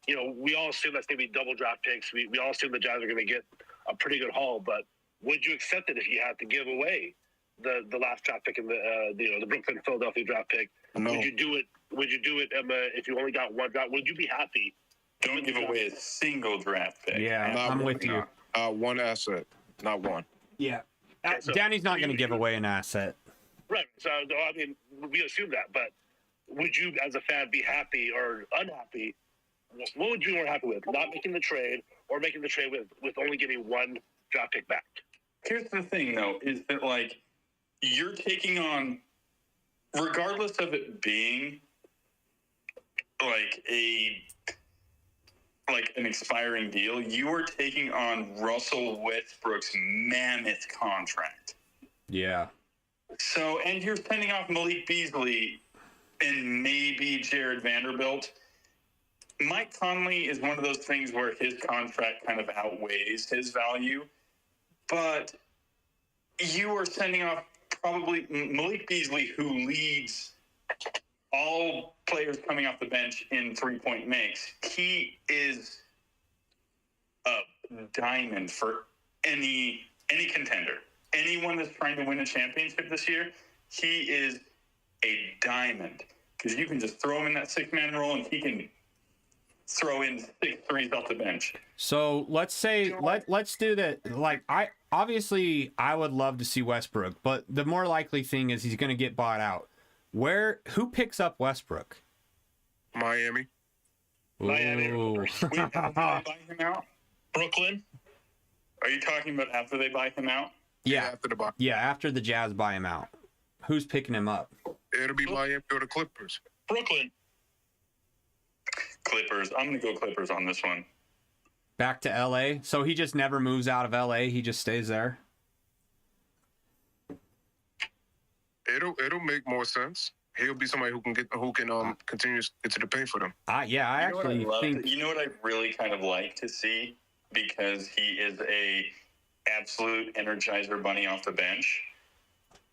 we all assume that's going to be double draft picks. We all assume the Jazz are going to get a pretty good haul. But would you accept it if you had to give away the last draft pick in the Brooklyn Philadelphia draft pick? No. Would you do it? Would you do it if you only got one draft? Would you be happy? Don't give away a single draft pick. Yeah, I'm with you. One asset, not one. Yeah. So Danny's not going to give away an asset. Right. So, I mean, we assume that. But would you, as a fan, be happy or unhappy? What would you be more happy with? Not making the trade or making the trade with only getting one draft pick back? Here's the thing, though, is that, like, you're taking on, regardless of it being, like, an expiring deal, you are taking on Russell Westbrook's mammoth contract. Yeah. So, and you're sending off Malik Beasley and maybe Jared Vanderbilt. Mike Conley is one of those things where his contract kind of outweighs his value, but you are sending off probably Malik Beasley, who leads all players coming off the bench in three-point makes. He is a diamond for any contender. Anyone that's trying to win a championship this year, he is a diamond. Because you can just throw him in that six-man role and he can throw in 6 threes off the bench. So let's say let's do that. Like, I would love to see Westbrook, but the more likely thing is he's going to get bought out. Who picks up Westbrook? Miami. Miami. Ooh. After they buy him out? Brooklyn. Are you talking about after they buy him out? Yeah. After the buy. Yeah, after the Jazz buy him out. Who's picking him up? It'll be Miami or the Clippers. Brooklyn. Clippers. I'm going to go Clippers on this one. Back to LA. So he just never moves out of LA. He just stays there. It'll make more sense. He'll be somebody who can continue to get to the paint for them. I actually think. You know what I really kind of like to see, because he is a absolute energizer bunny off the bench.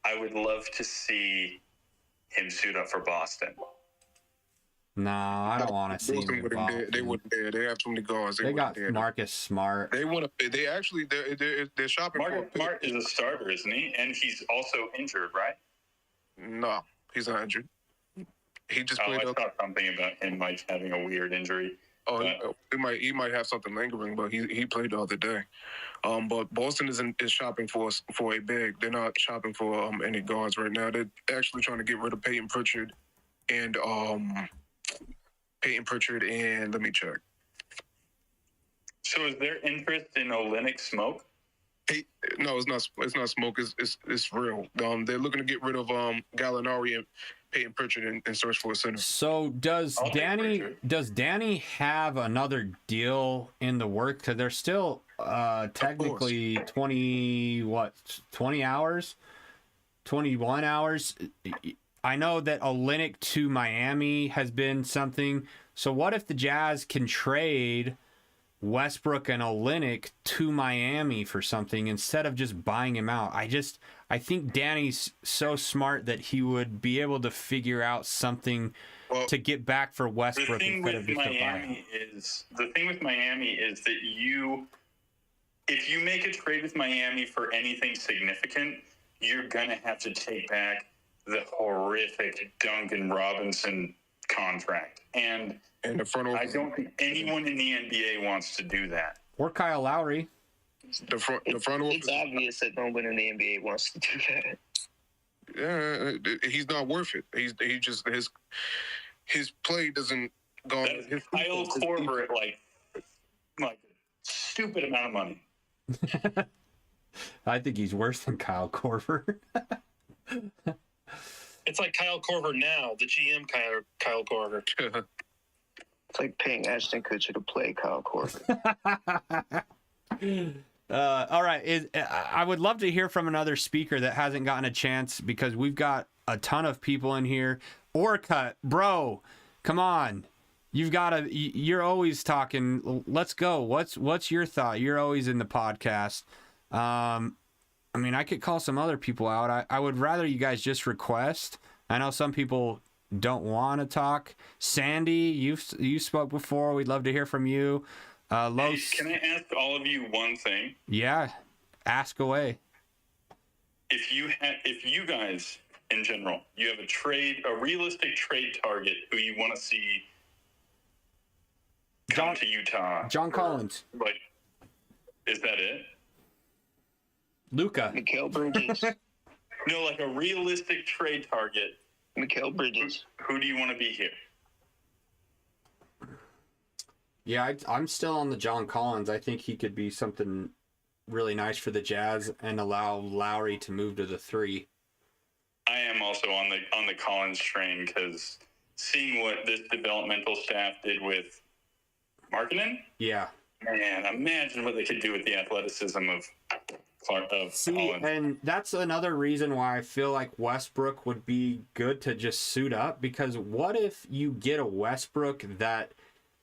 I would love to see him suit up for Boston. No, I don't want to see Boston him. wouldn't dare. They wouldn't dare. They have too many guards. They got wouldn't dare. Marcus Smart. They want to. They're shopping. Marcus Smart is a starter, isn't he? And he's also injured, right? No, he's not injured. He just I played. saw something about him like having a weird injury. He might have something lingering, but he played the other day. But Boston is shopping for a big. They're not shopping for any guards right now. They're actually trying to get rid of Peyton Pritchard and let me check. So is there interest in Olynyk Smoke? No, it's not smoke. It's real. They're looking to get rid of Gallinari and Peyton Pritchard and search for a center. So does Danny have another deal in the work? Because they're still technically 20 hours, 21 hours. I know that Olynyk to Miami has been something. So what if the Jazz can trade Westbrook and Olynyk to Miami for something instead of just buying him out? I think Danny's so smart that he would be able to figure out something to get back for Westbrook instead of just a buy. The thing with Miami is that if you make a trade with Miami for anything significant, you're going to have to take back the horrific Duncan Robinson contract. And the front office, I don't think anyone in the NBA wants to do that. Or Kyle Lowry. The front office. It's obvious that no one in the NBA wants to do that. Yeah, he's not worth it. He just his play doesn't go. His Kyle Korver at like a stupid amount of money. I think he's worse than Kyle Korver. It's like Kyle Korver now, the GM Kyle Korver. It's like paying Ashton Kutcher to play Kyle Korver. All right. I would love to hear from another speaker that hasn't gotten a chance because we've got a ton of people in here. Orcut, bro, come on. You're always talking. Let's go. What's your thought? You're always in the podcast. I mean, I could call some other people out. I would rather you guys just request. I know some people don't want to talk. Sandy, you spoke before. We'd love to hear from you. Los, Can I ask all of you one thing? Yeah, ask away. If you guys in general, you have a realistic trade target who you want to see come to Utah. John Collins. Like, is that it? Luka. Mikal Bridges. No, like a realistic trade target. Mikal Bridges. Who do you want to be here? Yeah, I'm still on the John Collins. I think he could be something really nice for the Jazz and allow Lowry to move to the 3. I am also on the Collins train because seeing what this developmental staff did with Markkanen, Yeah. man, imagine what they could do with the athleticism of Collins. And that's another reason why I feel like Westbrook would be good to just suit up, because what if you get a Westbrook that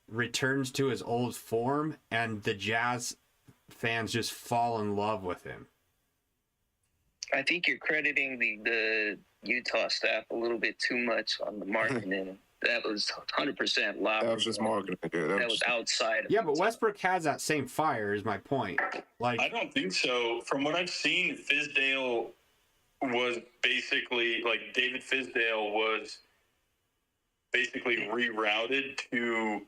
returns to his old form and the Jazz fans just fall in love with him? I think you're crediting the Utah staff a little bit too much on the marketing. That was 100% Lowry. That was just marketing. Yeah, that was outside. Yeah, but Westbrook has that same fire, is my point. Like, I don't think so. From what I've seen, Fizdale was basically like David Fizdale was basically rerouted to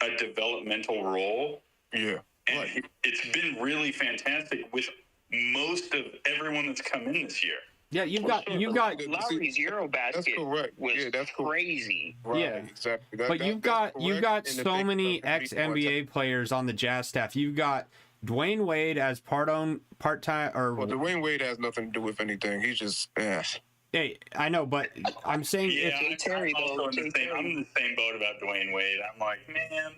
a developmental role. Yeah. And Right. it's been really fantastic with most of everyone that's come in this year. yeah, you've got Lowry's Eurobasket That's correct. was Yeah, that's correct. crazy. Right, Yeah. exactly. but you've got correct. so And many the big ex-NBA players on the Jazz staff. You've got Dwayne Wade as part-time or Well, Dwayne Wade has nothing to do with anything. He's just hey, I know, but I'm saying Yeah, Jay Terry, I'm also though, in Jay the same. Terry. I'm in the same boat about Dwayne Wade. I'm like, man.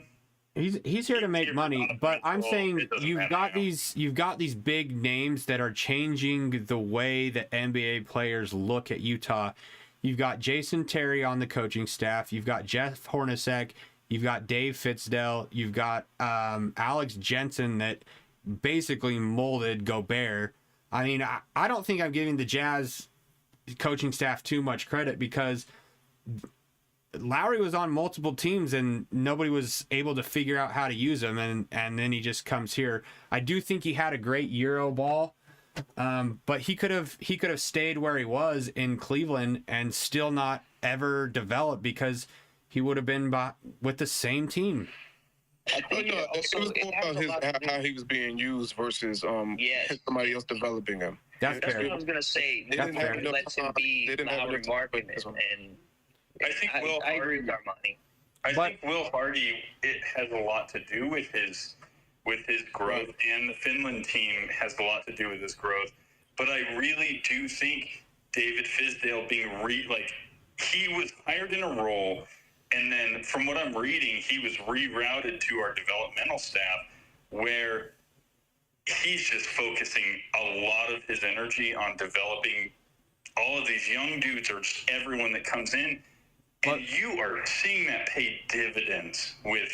he's here to make money, but I'm saying It doesn't you've matter got now. you've got these big names that are changing the way that NBA players look at Utah. You've got Jason Terry on the coaching staff. You've got Jeff Hornacek. You've got Dave Fitzdale. You've got Alex Jensen that basically molded Gobert. I mean, I don't think I'm giving the Jazz coaching staff too much credit, because Lowry was on multiple teams and nobody was able to figure out how to use him, and then he just comes here. I do think he had a great Euro ball, but he could have stayed where he was in Cleveland and still not ever developed, because he would have been with the same team. I think it was it more has about a lot to do- how he was being used versus Yes. somebody else developing him. That's That's fair. what I was gonna say. They didn't have Nobody enough lets him time. be They didn't have Lowry enough time marketing, for this one. and I think Will I agree with Hardy. Armani. I But- think Will Hardy. It has a lot to do with his growth, and the Finland team has a lot to do with his growth. But I really do think David Fizdale being he was hired in a role, and then from what I'm reading, he was rerouted to our developmental staff, where he's just focusing a lot of his energy on developing all of these young dudes or just everyone that comes in. And you are seeing that pay dividends with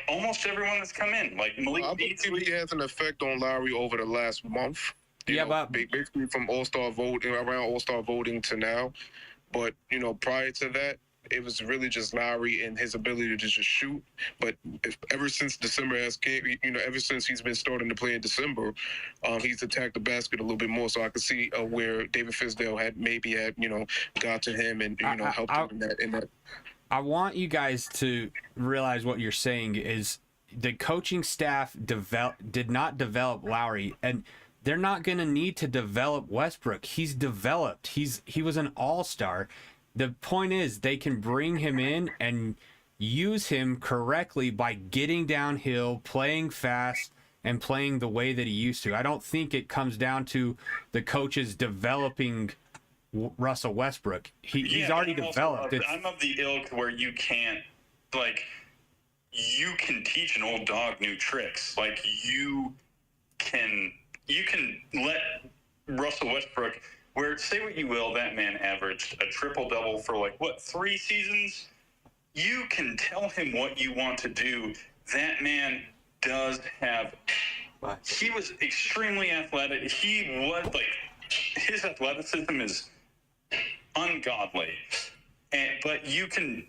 almost everyone that's come in. Like Malik I Beasley. believe he has an effect on Lowry over the last month. Basically from All-Star voting, around All-Star voting to now. But, prior to that, it was really just Lowry and his ability to just shoot. But ever since December has came, ever since he's been starting to play in December, he's attacked the basket a little bit more. So I could see where David Fizdale had got to him and helped him in that. I want you guys to realize what you're saying is the coaching staff did not develop Lowry, and they're not going to need to develop Westbrook. He's developed. He was an all-star. The point is they can bring him in and use him correctly by getting downhill, playing fast, and playing the way that he used to. I don't think it comes down to the coaches developing Russell Westbrook. He's already developed. I'm of the ilk where you can't, you can teach an old dog new tricks. You can let Russell Westbrook, where say what you will, that man averaged a triple-double for 3 seasons? You can tell him what you want to do. That man does have, he was extremely athletic. He was his athleticism is ungodly. But you can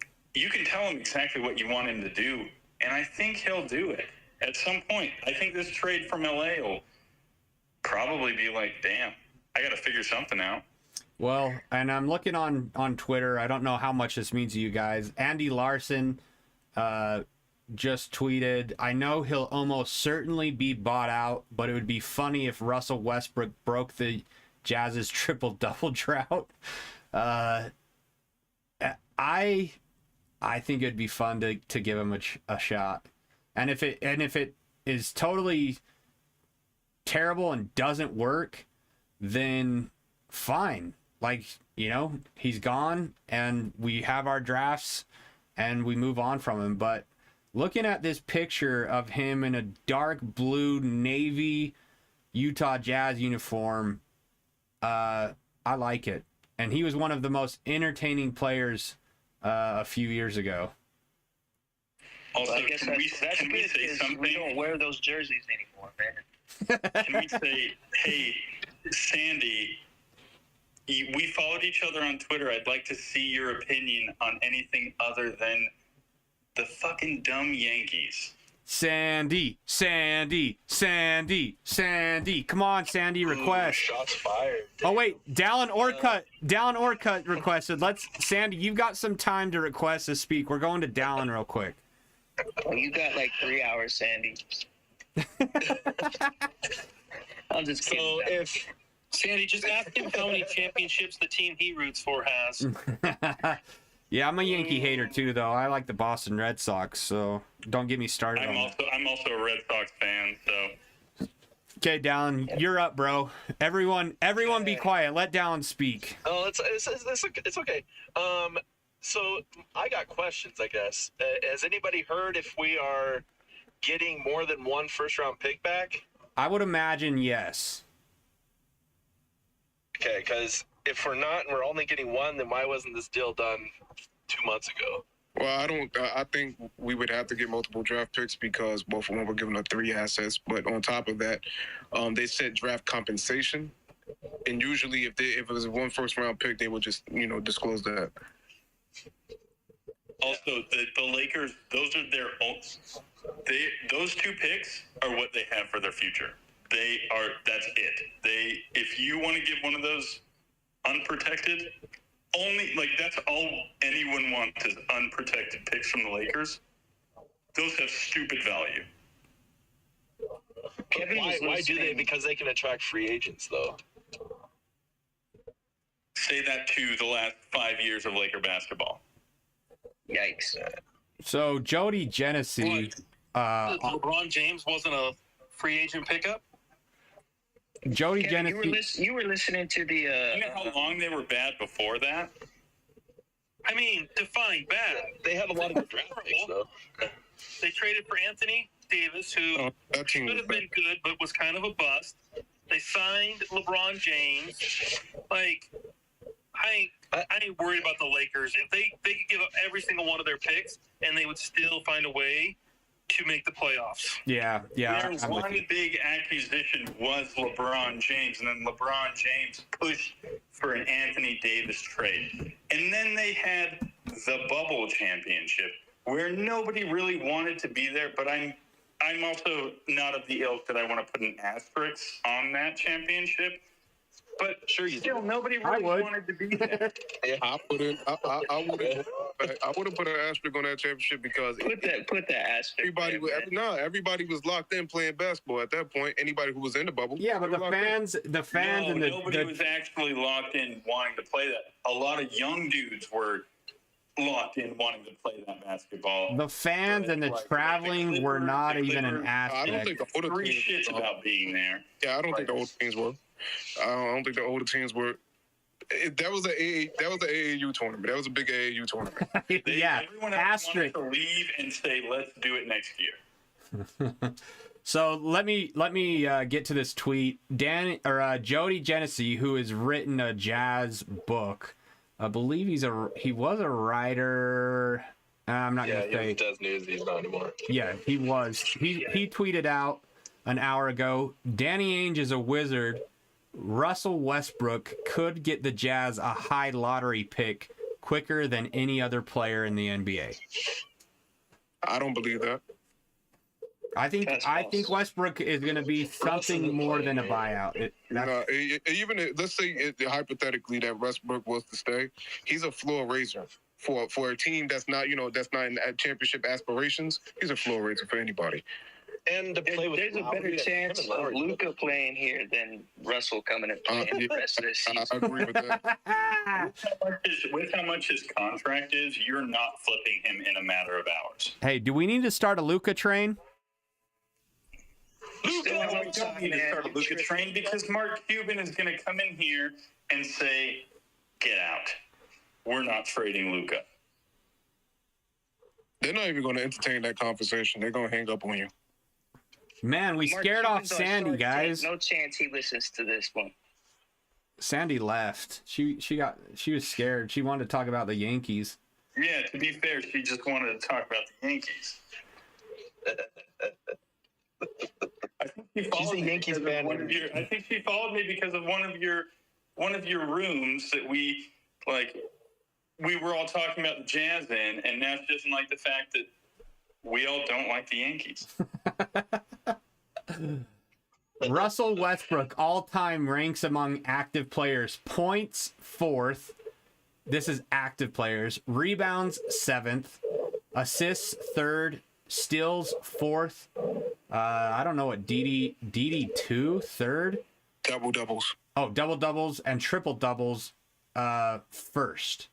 tell him exactly what you want him to do. And I think he'll do it at some point. I think this trade from LA will probably be damn, I got to figure something out. Well, and I'm looking on Twitter. I don't know how much this means to you guys. Andy Larson just tweeted, I know he'll almost certainly be bought out, but it would be funny if Russell Westbrook broke the Jazz's triple-double drought. I think it'd be fun to give him a shot. And if it is totally terrible and doesn't work, then fine. He's gone and we have our drafts and we move on from him. But looking at this picture of him in a dark blue navy Utah Jazz uniform, I like it. And he was one of the most entertaining players a few years ago. Also, I guess can we good say something? We don't wear those jerseys anymore, man. Can we say, hey, Sandy, we followed each other on Twitter. I'd like to see your opinion on anything other than the fucking dumb Yankees. Sandy. Come on, Sandy, request. Shots fired. Oh wait, Dallin Orcutt requested. Sandy, you've got some time to request to speak. We're going to Dallin real quick. Oh, you got 3 hours, Sandy. I'm just kidding. So if Sandy, just ask him how many championships the team he roots for has. Yeah, I'm a Yankee hater too, though. I like the Boston Red Sox, so don't get me started. I'm also a Red Sox fan, so. Okay, Dallin, you're up, bro. Everyone, be quiet. Let Dallin speak. Oh, it's okay. So I got questions, I guess. Has anybody heard if we are getting more than one first-round pick back? I would imagine yes. Okay, because if we're not and we're only getting one, then why wasn't this deal done 2 months ago? Well, I think we would have to get multiple draft picks because both of them were given up 3 assets. But on top of that, they set draft compensation, and usually if it was one first-round pick, they would just disclose that. Also, the Lakers, those are their own. Those 2 picks are what they have for their future. That's it. If you want to give one of those unprotected, that's all anyone wants is unprotected picks from the Lakers. Those have stupid value. Why do they? Because they can attract free agents, though. Say that to the last 5 years of Laker basketball. Yikes. So Jody Genesee, LeBron James wasn't a free agent pickup. Jody Kevin, Genesee. you were listening to the. You know how long they were bad before that? I mean, define bad. They have a lot of good draft picks, though. They traded for Anthony Davis, who should have been good, but was kind of a bust. They signed LeBron James. I ain't worried about the Lakers. If they could give up every single one of their picks and they would still find a way to make the playoffs. Yeah. Their I'm with one you. big acquisition was LeBron James, and then LeBron James pushed for an Anthony Davis trade. And then they had the bubble championship, where nobody really wanted to be there, but I'm also not of the ilk that I want to put an asterisk on that championship. But Sure you still, do. nobody I really would. wanted to be there. I would have put an asterisk on that championship because Put that asterisk. everybody was locked in playing basketball at that point. Anybody who was in the bubble. Yeah, but they the were locked in. fans, and nobody the was actually locked in wanting to play that. A lot of young dudes were locked in wanting to play that basketball. the fans and the traveling were not even an I don't think aspect. the older Three teams. shits about being there. Yeah, I don't think the older teams were. I don't think the older teams were. That was an AAU tournament. That was a big AAU tournament. Yeah, Everyone else wanted asterisk. to leave and say, "Let's do it next year." So let me get to this tweet. Jody Genesee, who has written a Jazz book, I believe he was a writer. I'm not Yeah, gonna say. he does news. He's not anymore. Yeah, he was. He tweeted out an hour ago. Danny Ainge is a wizard. Russell Westbrook could get the Jazz a high lottery pick quicker than any other player in the NBA. I don't believe that. I think Westbrook is going to be something more than a buyout. Let's say hypothetically that Westbrook was to stay, he's a floor raiser for a team that's not in championship aspirations. He's a floor raiser for anybody. And to play with There's a Lowry, better him chance and of Lowry. Luka playing here than Russell coming and playing the rest of this season. I agree with that. With how much his contract is, you're not flipping him in a matter of hours. Hey, do we need to start a Luka train? We Still on don't top, need to man. start a Luka train because Mark Cuban is going to come in here and say, "Get out. We're not trading Luka." They're not even going to entertain that conversation. They're going to hang up on you. Man, we Mark scared off Cuban's on Sandy, Shark Tank. guys. No chance he listens to this one. Sandy left. She was scared. She wanted to talk about the Yankees. Yeah, to be fair, she just wanted to talk about the Yankees. I think she followed a me Yankees because of fan. I think she followed me because of one of your rooms that we were all talking about the Jazz in, and now she doesn't like the fact that we all don't like the Yankees. Russell Westbrook all-time ranks among active players. Points, 4th. This is active players. Rebounds, 7th. Assists, 3rd. Steals, 4th. I don't know what DD2, 3rd. Double doubles. Oh, double-doubles and triple-doubles, 1st.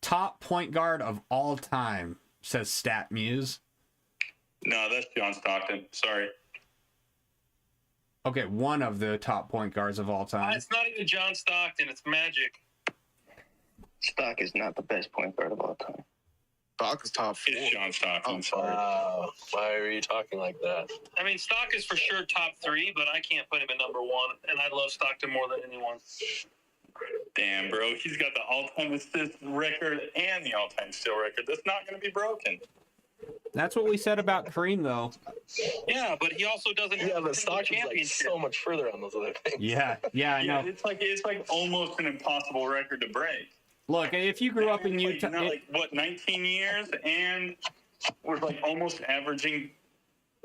Top point guard of all time, says StatMuse. No, that's John Stockton. Sorry. Okay, one of the top point guards of all time. It's not even John Stockton. It's Magic. Stock is not the best point guard of all time. Stock is top 4. It's John Stockton. I'm Sorry. Wow. Why are you talking like that? I mean, Stock is for sure top 3, but I can't put him at number 1. And I love Stockton more than anyone. Damn, bro. He's got the all-time assist record and the all-time steal record. That's not going to be broken. That's what we said about Kareem, though. Yeah, but he also doesn't Yeah, have a but single Stockton's like championship. so much further on those other things. Yeah, I know. It's like almost an impossible record to break. Look, if you grew up in Like, Utah, 19 years, and we're like almost averaging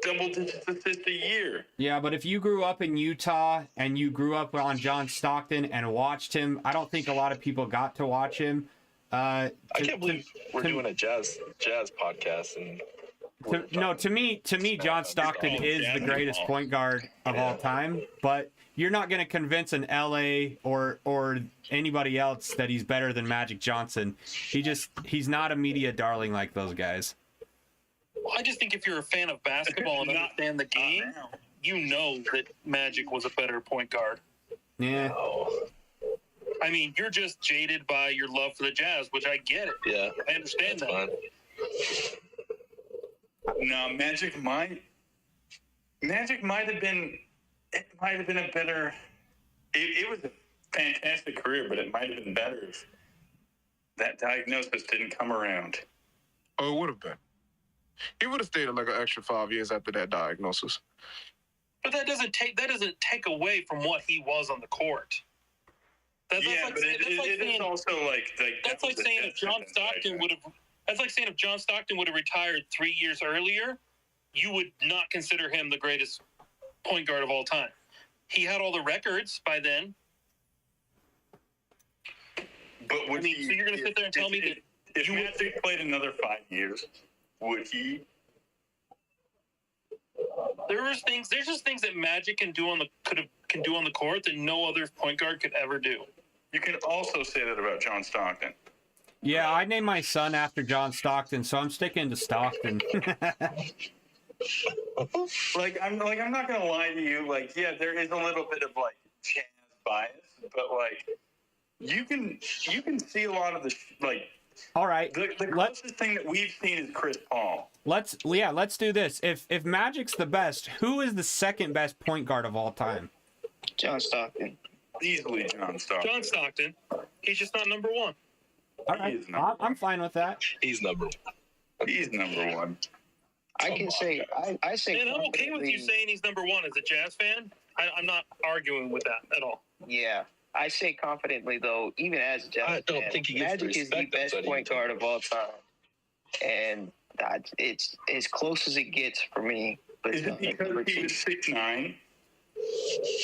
double-digit assists a year. yeah, but if you grew up in Utah and you grew up on John Stockton and watched him, I don't think a lot of people got to watch him. I can't believe we're doing a jazz podcast and To me, John Stockton is the greatest point guard of all time. But you're not going to convince an LA or anybody else that he's better than Magic Johnson. He's not a media darling like those guys. Well, I just think if you're a fan of basketball and understand the game, you know that Magic was a better point guard. Yeah. I mean, you're just jaded by your love for the Jazz, which I get it. yeah, I understand that's that. fine. No, Magic might have been. It might have been a better. It was a fantastic career, but it might have been better if that diagnosis didn't come around. Oh, it would have been. He would have stayed like an extra 5 years after that diagnosis. But that doesn't take away from what he was on the court. That's Yeah, like but saying- it that's like is saying- also like That's that like was a saying death if John sentence back Stockton then. would have. That's like saying if John Stockton would have retired 3 years earlier, you would not consider him the greatest point guard of all time. He had all the records by then. But would I mean, he, so you're going to sit there and tell me that if you would- Magic played another 5 years, would he? there's just things that Magic can do on the court that no other point guard could ever do. You can also say that about John Stockton. Yeah, I named my son after John Stockton, so I'm sticking to Stockton. I'm not gonna lie to you. Like, yeah, there is a little bit of like Jazz bias, but like, you can see a lot of the like. All right, The closest thing that we've seen is Chris Paul. let's do this. If Magic's the best, who is the second best point guard of all time? John Stockton. Easily John Stockton. John Stockton, he's just not number one. All right, is number I'm fine with that. He's number one. He's number one. I can say I say And I'm okay with you confidently- saying he's number one as a Jazz fan. I'm not arguing with that at all. Yeah. I say confidently though, even as a Jazz I don't fan, think he gets the Magic is the respect best outside point of guard of all time. And it's as close as it gets for me. But Is it because he was 6'9"?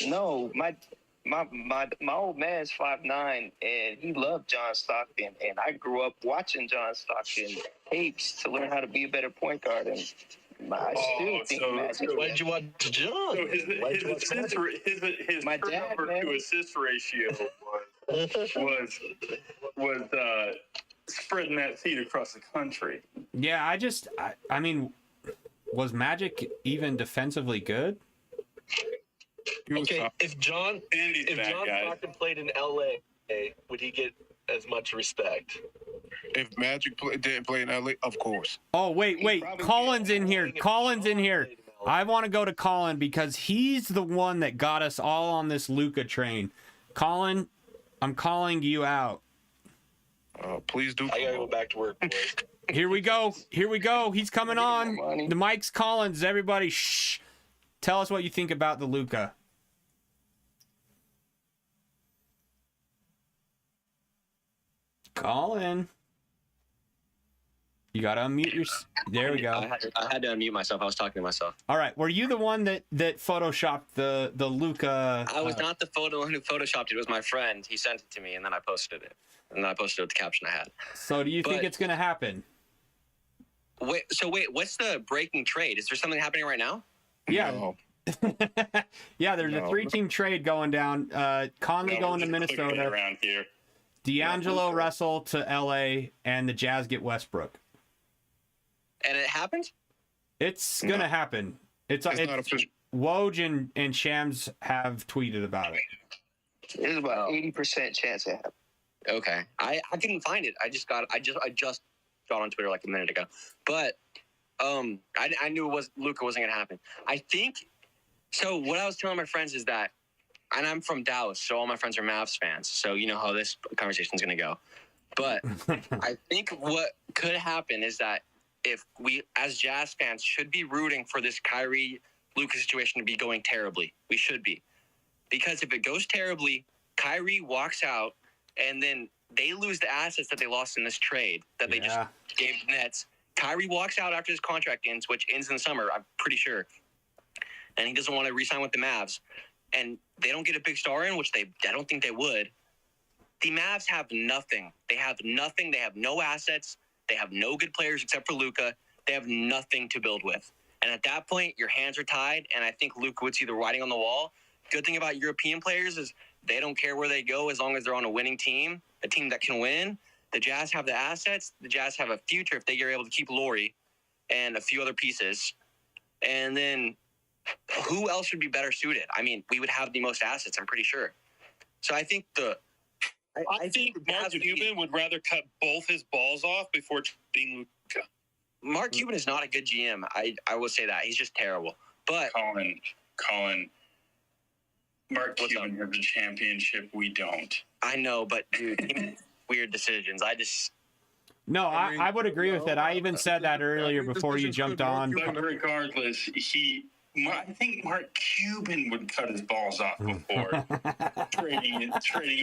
no, my old man's 5'9", and he loved John Stockton, and I grew up watching John Stockton tapes to learn how to be a better point guard, and I still think Magic. Why did you watch John? So his My dad, turnover man. to assist ratio was spreading that seed across the country. Yeah, I mean, was Magic even defensively good? Okay, if John Andy's back, guys. Stockton played in LA, would he get as much respect? If Magic didn't play in LA, of course. Oh, wait. probably Colin's in here. Colin's in here. I want to go to Colin because he's the one that got us all on this Luka train. Colin, I'm calling you out. Please do. I gotta go back to work, boys. Here we go. He's coming on. money. The mic's Collins. Everybody, shh. Tell us what you think about the Luka. Colin. You gotta unmute your. There we go. I had to unmute myself. I was talking to myself. All right. Were you the one that photoshopped the Luka? I was not the one who photoshopped it. It was my friend. He sent it to me, and then I posted it. And then I posted it with the caption I had. So do you think but- it's gonna happen? Wait, what's the breaking trade? Is there something happening right now? Yeah. No. Yeah, there's a No. 3-team trade going down. Conley No, going to we're just clicking it Minnesota. around here. D'Angelo Russell to LA, and the Jazz get Westbrook. And it happened? It's gonna happen. It's It's not official. Woj and Shams have tweeted about it. There's about 80% chance it happens. Okay. I couldn't find it. I just got on Twitter like a minute ago. But I knew Luka wasn't gonna happen. I think so. What I was telling my friends is that, and I'm from Dallas, so all my friends are Mavs fans. So you know how this conversation is gonna go. But I think what could happen is that if we, as Jazz fans, should be rooting for this Kyrie Luka situation to be going terribly. We should be, because if it goes terribly, Kyrie walks out, and then they lose the assets that they lost in this trade that they just Yeah. gave the Nets. Kyrie walks out after his contract ends, which ends in the summer, I'm pretty sure. And he doesn't want to re-sign with the Mavs. And they don't get a big star in, which I don't think they would. The Mavs have nothing. They have nothing. They have no assets. They have no good players except for Luka. They have nothing to build with. And at that point, your hands are tied. And I think Luka would see the writing on the wall. Good thing about European players is they don't care where they go as long as they're on a winning team, a team that can win. The Jazz have the assets. The Jazz have a future if they are able to keep Laurie and a few other pieces. And then who else would be better suited? I mean, we would have the most assets, I'm pretty sure. So I think I think the Jazz Mark would be- Cuban would rather cut both his balls off before trading Luka. Mark Cuban is not a good GM. I will say that. He's just terrible. But Colin. Mark What's Cuban has a championship. We don't. I know, but dude, he makes weird decisions. No, I would agree with it. I even said that earlier before you jumped on. But regardless, I think Mark Cuban would cut his balls off before trading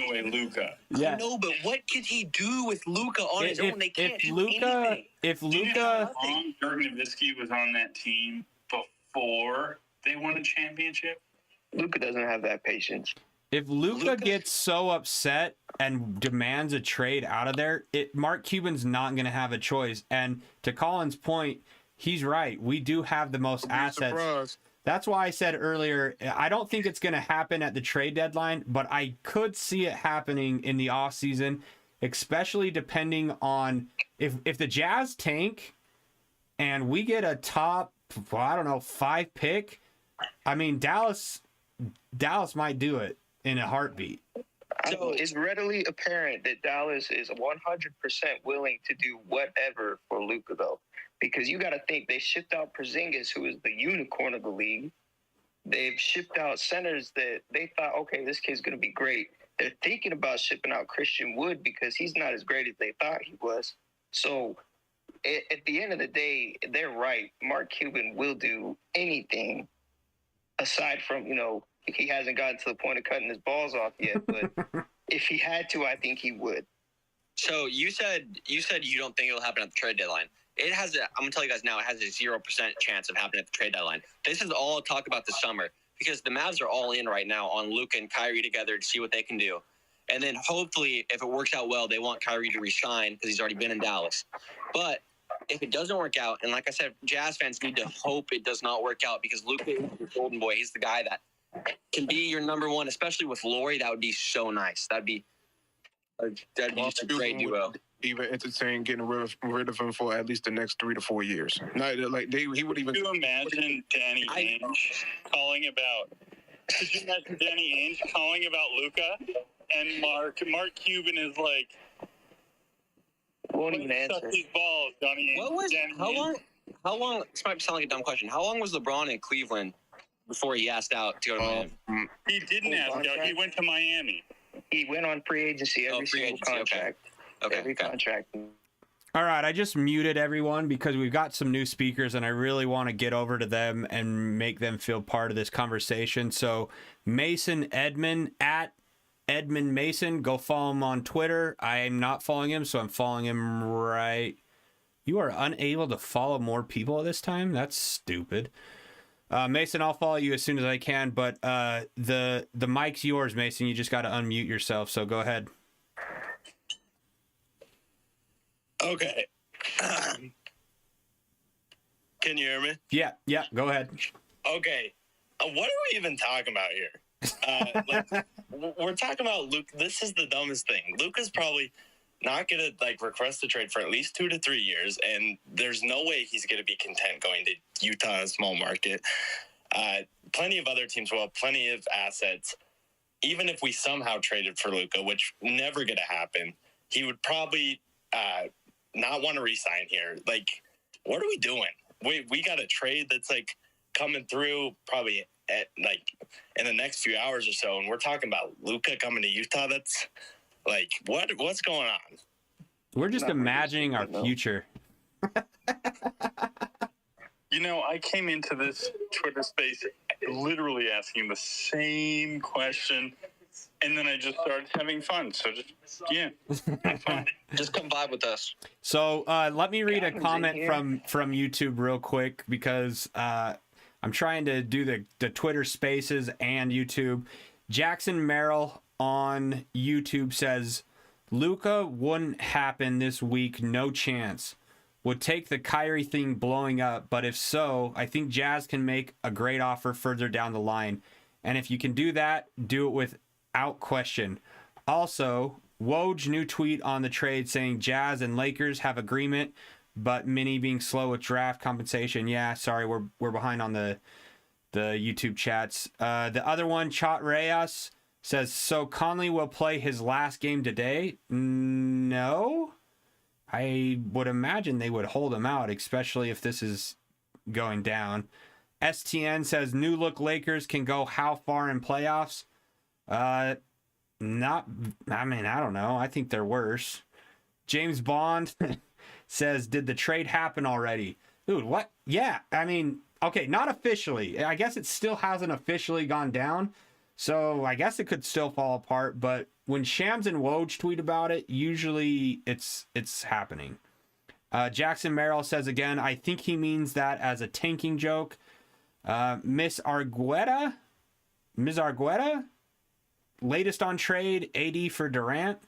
away Luka. Yeah. No, but what could he do with Luka on his own? They can't do anything. Do you know how long Dirk Nowitzki was on that team before they won a championship? Luka doesn't have that patience. If Luka gets so upset and demands a trade out of there, Mark Cuban's not going to have a choice. And to Colin's point, he's right. We do have the most assets. Surprised. That's why I said earlier, I don't think it's going to happen at the trade deadline, but I could see it happening in the offseason, especially depending on if the Jazz tank and we get a top, 5 pick. I mean, Dallas might do it in a heartbeat. So it's readily apparent that Dallas is 100% willing to do whatever for Luka, though, because you got to think they shipped out Porzingis, who is the unicorn of the league. They've shipped out centers that they thought, okay, this kid's going to be great. They're thinking about shipping out Christian Wood because he's not as great as they thought he was. So at the end of the day, they're right. Mark Cuban will do anything aside from, he hasn't gotten to the point of cutting his balls off yet, but if he had to, I think he would. So you said you don't think it'll happen at the trade deadline. I'm gonna tell you guys now, it has a 0% chance of happening at the trade deadline. This is all talk about this summer because the Mavs are all in right now on Luka and Kyrie together to see what they can do. And then hopefully, if it works out well, they want Kyrie to resign because he's already been in Dallas. But if it doesn't work out, and like I said, Jazz fans need to hope it does not work out because Luka is the golden boy. He's the guy that can be your number one, especially with Laurie. That would be so nice. That'd be just a great duo. Even entertain getting rid of him for at least the next 3 to 4 years. He would even. Could you imagine Danny Ainge calling about Luka and Mark Cuban is like, Won't even suck answer. his balls, Danny Ainge. How long? This might sound like a dumb question. How long was LeBron in Cleveland before he asked out to go to Miami? He didn't ask out. He went to Miami. He went on free agency every free single agency, contract. Okay. Every contract. All right, I just muted everyone because we've got some new speakers and I really want to get over to them and make them feel part of this conversation. So Mason Edmond at Edmund Mason, go follow him on Twitter. I am not following him, so I'm following him right. You are unable to follow more people at this time? That's stupid. Mason, I'll follow you as soon as I can, but the mic's yours, Mason. You just got to unmute yourself, so go ahead. Okay. Can you hear me? Yeah, go ahead. Okay. What are we even talking about here? We're talking about Luke. This is the dumbest thing. Luka's probably not going to request a trade for at least 2 to 3 years, and there's no way he's going to be content going to Utah, a small market. Plenty of other teams will have plenty of assets. Even if we somehow traded for Luka, which never going to happen, he would probably not want to re-sign here. What are we doing? We got a trade that's coming through probably at in the next few hours or so, and we're talking about Luka coming to Utah. That's what's going on? We're just imagining our future. I came into this Twitter space literally asking the same question, and then I just started having fun. So have fun. Just come vibe with us. So let me read a comment from YouTube real quick because I'm trying to do the Twitter Spaces and YouTube. Jackson Merrill on YouTube says, Luka wouldn't happen this week, no chance. Would take the Kyrie thing blowing up, but if so, I think Jazz can make a great offer further down the line. And if you can do that, do it without question. Also, Woj new tweet on the trade saying Jazz and Lakers have agreement, but Minnie being slow with draft compensation. Yeah, sorry, we're behind on the YouTube chats. The other one, Chat Reyes, says, so Conley will play his last game today? No. I would imagine they would hold him out, especially if this is going down. STN says, new look Lakers can go how far in playoffs? I don't know. I think they're worse. James Bond, says, did the trade happen already? Dude, what? Yeah, I mean, okay, not officially. I guess it still hasn't officially gone down. So I guess it could still fall apart. But when Shams and Woj tweet about it, usually it's happening. Jackson Merrill says again, I think he means that as a tanking joke. Ms. Argueta, latest on trade, AD for Durant.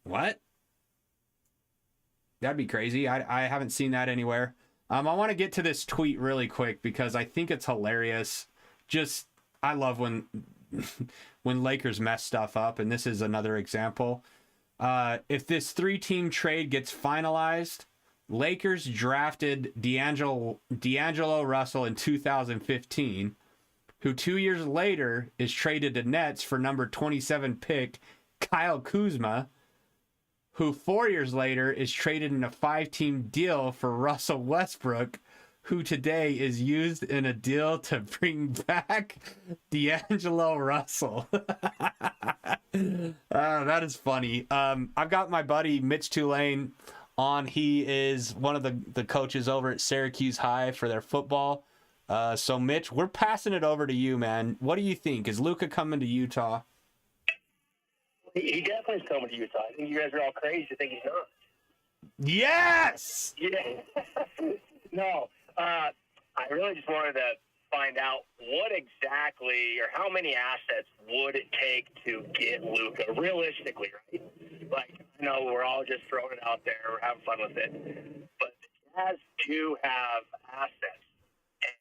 What? That'd be crazy. I haven't seen that anywhere. I want to get to this tweet really quick because I think it's hilarious. Just, I love when Lakers mess stuff up, and this is another example. If this 3-team trade gets finalized, Lakers drafted D'Angelo Russell in 2015, who 2 years later is traded to Nets for number 27 pick Kyle Kuzma, who 4 years later is traded in a 5-team deal for Russell Westbrook, who today is used in a deal to bring back D'Angelo Russell. That is funny. I've got my buddy Mitch Tulane on. He is one of the coaches over at Syracuse High for their football. So Mitch, we're passing it over to you, man. What do you think? Is Luka coming to Utah? He definitely is coming to Utah. I think you guys are all crazy to think he's not. Yes! Yeah. No. I really just wanted to find out what exactly or how many assets would it take to get Luka realistically, right? Like, I know we're all just throwing it out there. We're having fun with it. But the Jazz do have assets. And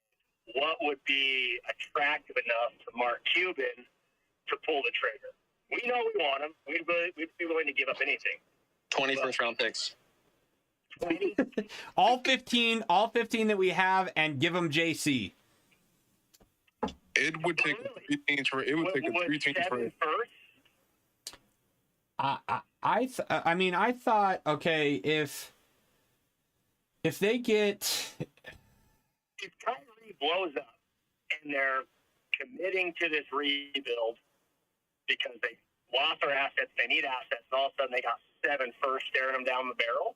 what would be attractive enough to Mark Cuban to pull the trigger? We know we want him. We'd be willing to give up anything. 20 first-round picks. 20? all 15 that we have, and give them JC. It would take a 3-team trade. It would take a 3-team trade. I thought, okay, if they get, if Kyrie blows up and they're committing to this rebuild because they lost their assets, they need assets, and all of a sudden they got 7 firsts staring them down the barrel,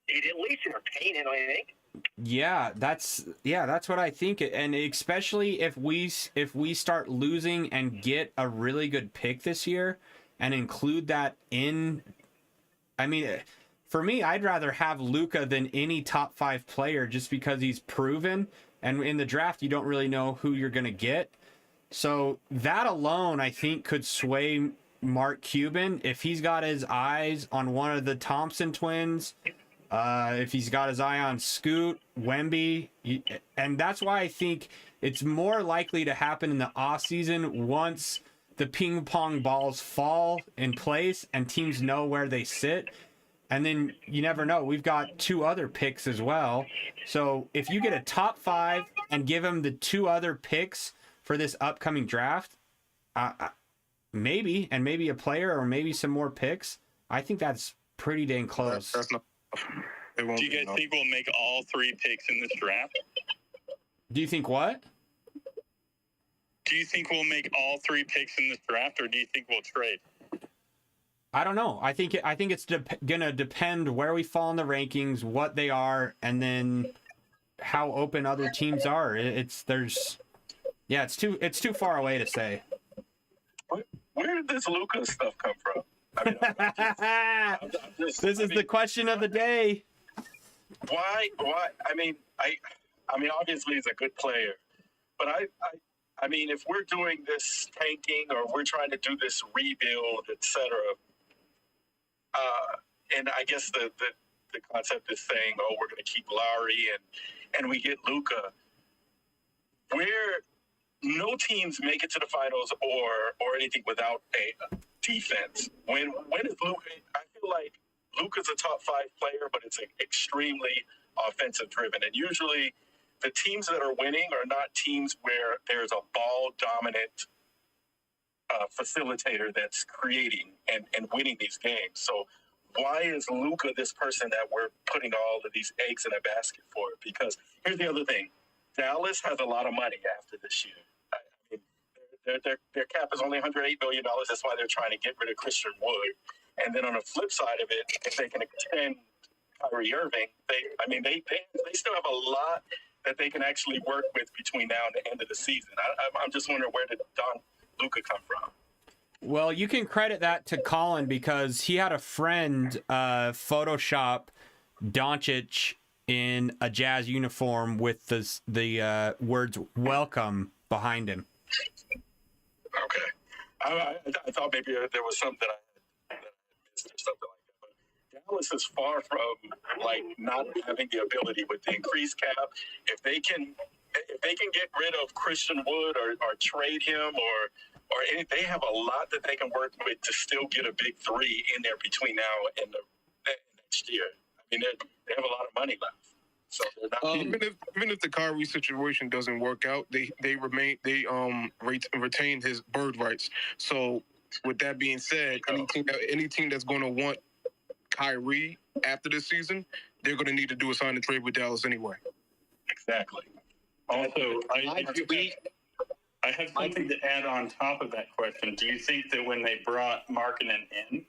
you'd at least entertain it, I think. Yeah, that's what I think, and especially if we start losing and get a really good pick this year and include that in. I mean, for me, I'd rather have Luka than any top 5 player just because he's proven, and in the draft you don't really know who you're gonna get. So that alone, I think, could sway Mark Cuban if he's got his eyes on one of the Thompson twins. If he's got his eye on Scoot, Wemby, and that's why I think it's more likely to happen in the offseason once the ping pong balls fall in place and teams know where they sit. And then you never know. We've got 2 other picks as well. So if you get a top 5 and give him the 2 other picks for this upcoming draft, maybe a player or maybe some more picks, I think that's pretty dang close. That's not. Do you guys think we'll make all 3 picks in this draft? Do you think what? Do you think we'll make all 3 picks in this draft, or do you think we'll trade? I don't know. I think it's gonna depend where we fall in the rankings, what they are, and then how open other teams are. It's too far away to say. Where did this Luka stuff come from? I mean, This is the question of the day. Why? I mean, obviously he's a good player, but I mean, if we're doing this tanking or we're trying to do this rebuild, etc., and I guess the concept is saying, oh, we're going to keep Lowry and we get Luka, where no teams make it to the finals or anything without a defense. When is Luka? I feel like Luka's a top 5 player, but it's extremely offensive driven. And usually the teams that are winning are not teams where there's a ball dominant facilitator that's creating and winning these games. So why is Luka this person that we're putting all of these eggs in a basket for? Because here's the other thing. Dallas has a lot of money after this year. I mean, their cap is only $108 million. That's why they're trying to get rid of Christian Wood. And then on the flip side of it, if they can extend Kyrie Irving, they still have a lot that they can actually work with between now and the end of the season. I'm just wondering, where did Luka come from? Well, you can credit that to Colin because he had a friend Photoshop Doncic in a Jazz uniform with the words "welcome" behind him. Okay. I thought maybe there was something that I missed or something like that. But Dallas is far from not having the ability with the increased cap. If they can get rid of Christian Wood or trade him or any, they have a lot that they can work with to still get a big three in there between now and the next year. I mean, they have a lot of money left. So they're not even if the Kyrie situation doesn't work out, they retain his bird rights. So with that being said, any team that's going to want Kyrie after this season, they're going to need to do a sign and trade with Dallas anyway. Exactly. Also, I have something to add on top of that question. Do you think that when they brought Markkanen in,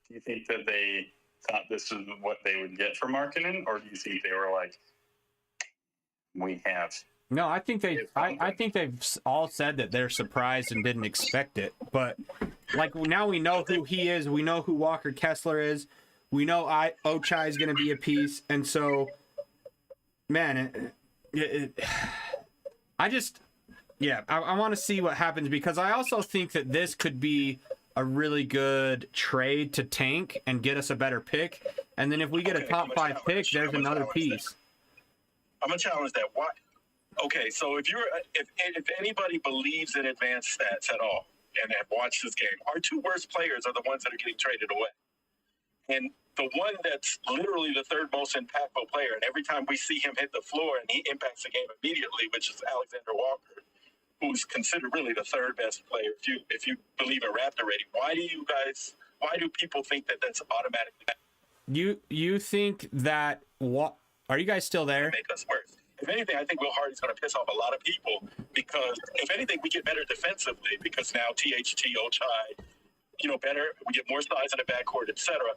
do you think that they thought this is what they would get for Markkanen, or do you think they were like, we have? No, I think I think they've all said that they're surprised and didn't expect it. But now we know who he is. We know who Walker Kessler is. We know Ochai is going to be a piece, and so, man, I want to see what happens because I also think that this could be a really good trade to tank and get us a better pick. And then if we get a top 5 pick, there's another piece. I'm gonna challenge that. Why? Okay, so if anybody believes in advanced stats at all and have watched this game, our 2 worst players are the ones that are getting traded away. And the one that's literally the 3rd most impactful player, and every time we see him hit the floor and he impacts the game immediately, which is Alexander Walker, who's considered really the 3rd best player. If you believe in Raptor rating, why do people think that that's automatically you think that are you guys still there? Make us worse. If anything, I think Will Hardy's going to piss off a lot of people because if anything, we get better defensively because now THT, Ochai, better. We get more size in the backcourt, etc.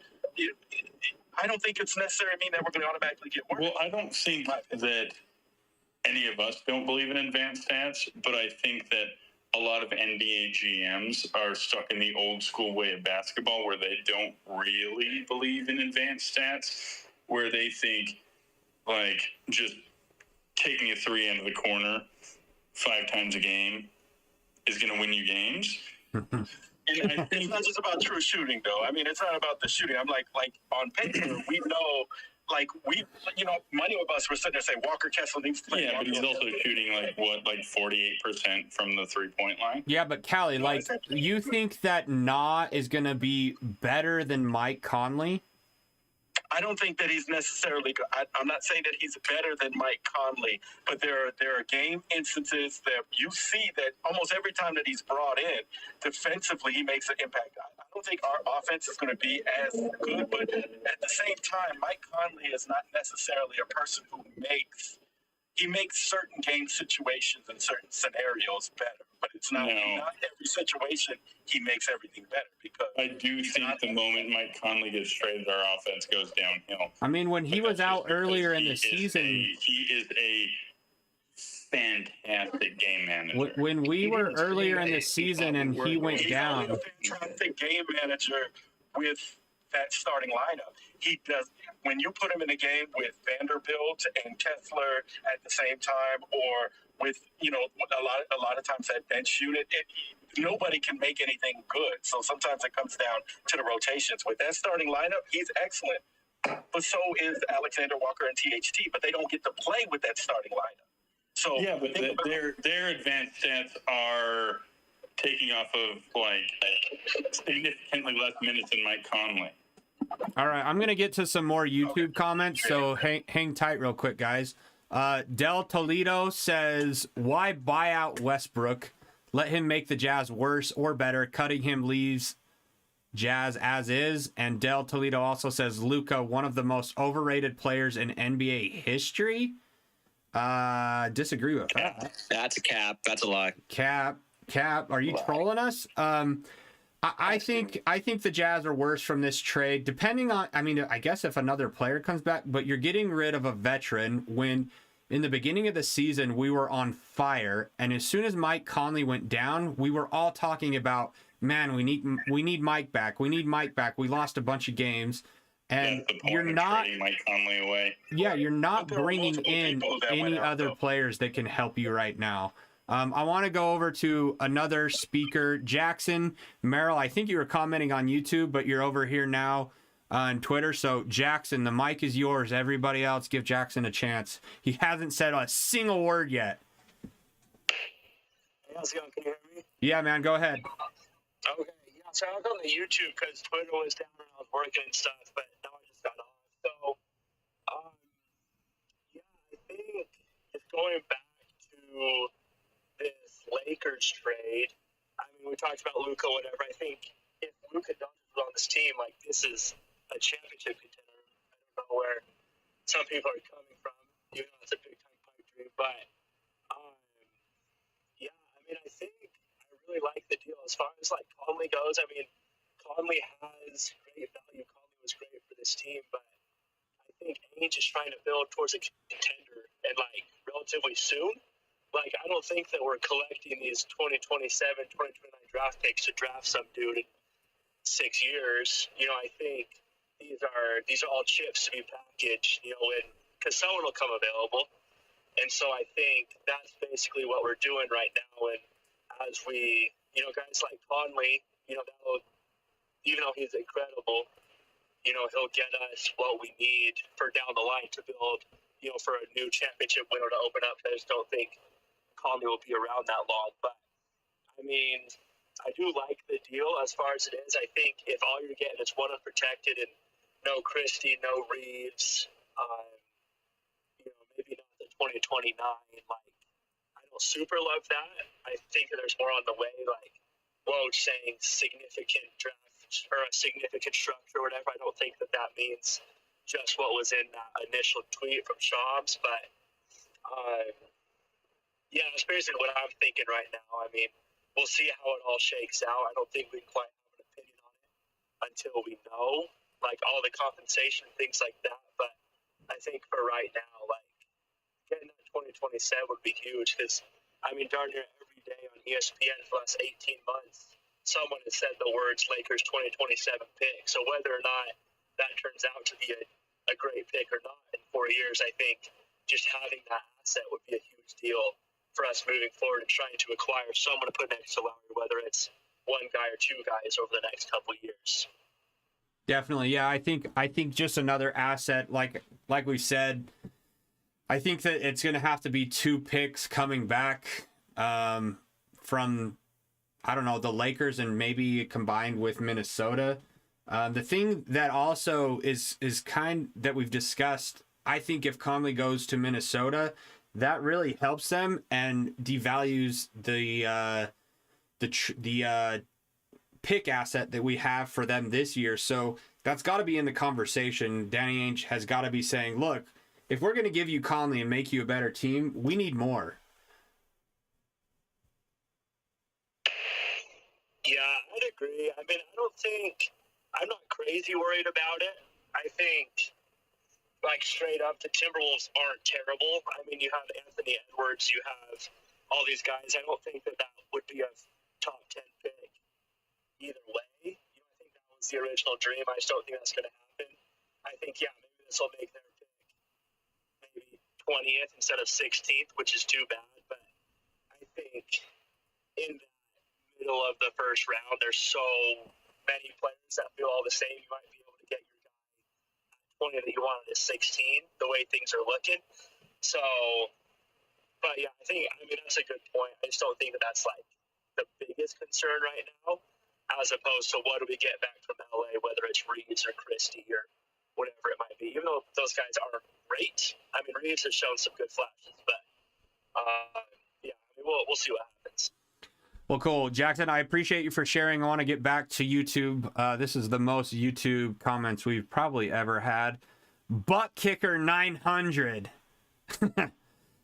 I don't think it's necessarily mean that we're going to automatically get worse. Well, I don't think that any of us don't believe in advanced stats, but I think that a lot of NBA GMs are stuck in the old school way of basketball where they don't really believe in advanced stats, where they think just taking a 3 into the corner 5 times a game is going to win you games. It's not just about true shooting, though. I mean, it's not about the shooting. I'm like on paper, we know, many of us were sitting there saying Walker Kessler needs to play. Yeah, but he's also shooting 48% from the 3-point line. Yeah, but Callie, you think that Na is going to be better than Mike Conley? I don't think that he's necessarily. I'm not saying that he's better than Mike Conley, but there are game instances that you see that almost every time that he's brought in, defensively he makes an impact. I don't think our offense is going to be as good, but at the same time, Mike Conley is not necessarily a person who makes certain game situations and certain scenarios better. But it's not every situation he makes everything better because I do think the moment Mike Conley gets traded, our offense goes downhill. I mean, when he was out earlier in the season, he is a fantastic game manager. When we were earlier in the season and he went down, he's a fantastic game manager with that starting lineup. He does when you put him in a game with Vanderbilt and Kessler at the same time, or with a lot of times that bench unit, nobody can make anything good. So sometimes it comes down to the rotations. With that starting lineup, he's excellent, but so is Alexander Walker and THT. But they don't get to play with that starting lineup. So yeah, but their advanced stats are taking off of significantly less minutes than Mike Conley. All right, I'm going to get to some more YouTube comments, so hang tight real quick, guys. Del Toledo says, why buy out Westbrook? Let him make the Jazz worse or better. Cutting him leaves Jazz as is. And Del Toledo also says, Luka, one of the most overrated players in NBA history. Disagree with that. That's a cap. That's a lie. Cap. Are you trolling us? I think the Jazz are worse from this trade, depending on. I mean, I guess if another player comes back, but you're getting rid of a veteran when. In the beginning of the season, we were on fire, and as soon as Mike Conley went down, we were all talking about, man, we need Mike back. We need Mike back. We lost a bunch of games, and That's the point you're of not. trading Mike Conley away. Yeah, you're not But there were bringing multiple in people that went any out, other though. players that can help you right now. I want to go over to another speaker, Jackson Merrill. I think you were commenting on YouTube, but you're over here now on Twitter. So, Jackson, the mic is yours. Everybody else, give Jackson a chance. He hasn't said a single word yet. Hey, how's it going? Can you hear me? Yeah, man, go ahead. Okay, yeah, so I was on the YouTube because Twitter was down and I was working and stuff, but now I just got on. So, yeah, I think it's going back to this Lakers trade. I mean, we talked about Luka, whatever. I think if Luka Doncic was on this team, like, this is a championship contender. I don't know where some people are coming from, even though it's a big-time pipe dream. But, yeah, I mean, I think I really like the deal. As far as, like, Conley goes, I mean, Conley has great value. Conley was great for this team, but I think Ainge is trying to build towards a contender and, like, relatively soon. Like, I don't think that we're collecting these 2027, 2029 draft picks to draft some dude in 6 years. You know, I think these are all chips to be packaged, you know, because someone will come available. And so I think that's basically what we're doing right now. And as we, you know, guys like Conley, you know, even though he's incredible, you know, he'll get us what we need for down the line to build, you know, for a new championship window to open up. I just don't think Conley will be around that long. But, I mean, I do like the deal as far as it is. I think if all you're getting is one unprotected and no Christie, no Reeves, you know, maybe not the 2029, like, I don't super love that. I think that there's more on the way, like Woj saying significant draft or a significant structure or whatever. I don't think that means just what was in that initial tweet from Shams, but yeah, that's basically what I'm thinking right now. I mean, we'll see how it all shakes out. I don't think we quite have an opinion on it until we know, like, all the compensation, things like that. But I think for right now, like, getting that 2027 would be huge because, I mean, darn near every day on ESPN for the last 18 months, someone has said the words Lakers 2027 pick. So whether or not that turns out to be a great pick or not in 4 years, I think just having that asset would be a huge deal for us moving forward and trying to acquire someone to put next to Lowry, whether it's one guy or two guys over the next couple of years. Definitely, yeah. I think just another asset, like we said. I think that it's going to have to be 2 picks coming back from, I don't know, the Lakers and maybe combined with Minnesota. The thing that also is that we've discussed, I think if Conley goes to Minnesota, that really helps them and devalues the pick asset that we have for them this year. So that's got to be in the conversation. Danny Ainge has got to be saying, look, if we're going to give you Conley and make you a better team, we need more. Yeah, I'd agree. I mean, I'm not crazy worried about it. I think, like, straight up, the Timberwolves aren't terrible. I mean, you have Anthony Edwards, you have all these guys. I don't think that would be a top 10 pick either way. You know, I think that was the original dream. I just don't think that's going to happen. I think, yeah, maybe this will make their pick maybe 20th instead of 16th, which is too bad. But I think in the middle of the first round, there's so many players that feel all the same. You might be able to get your guy at 20 that you wanted at 16, the way things are looking. So, but yeah, I mean, that's a good point. I just don't think that that's like the biggest concern right now, as opposed to what do we get back from LA, whether it's Reeves or Christie or whatever it might be. Even though those guys are great, I mean, Reeves has shown some good flashes, but yeah, I mean, we'll see what happens. Well, cool. Jackson, I appreciate you for sharing. I want to get back to YouTube. This is the most YouTube comments we've probably ever had. Butt Kicker 900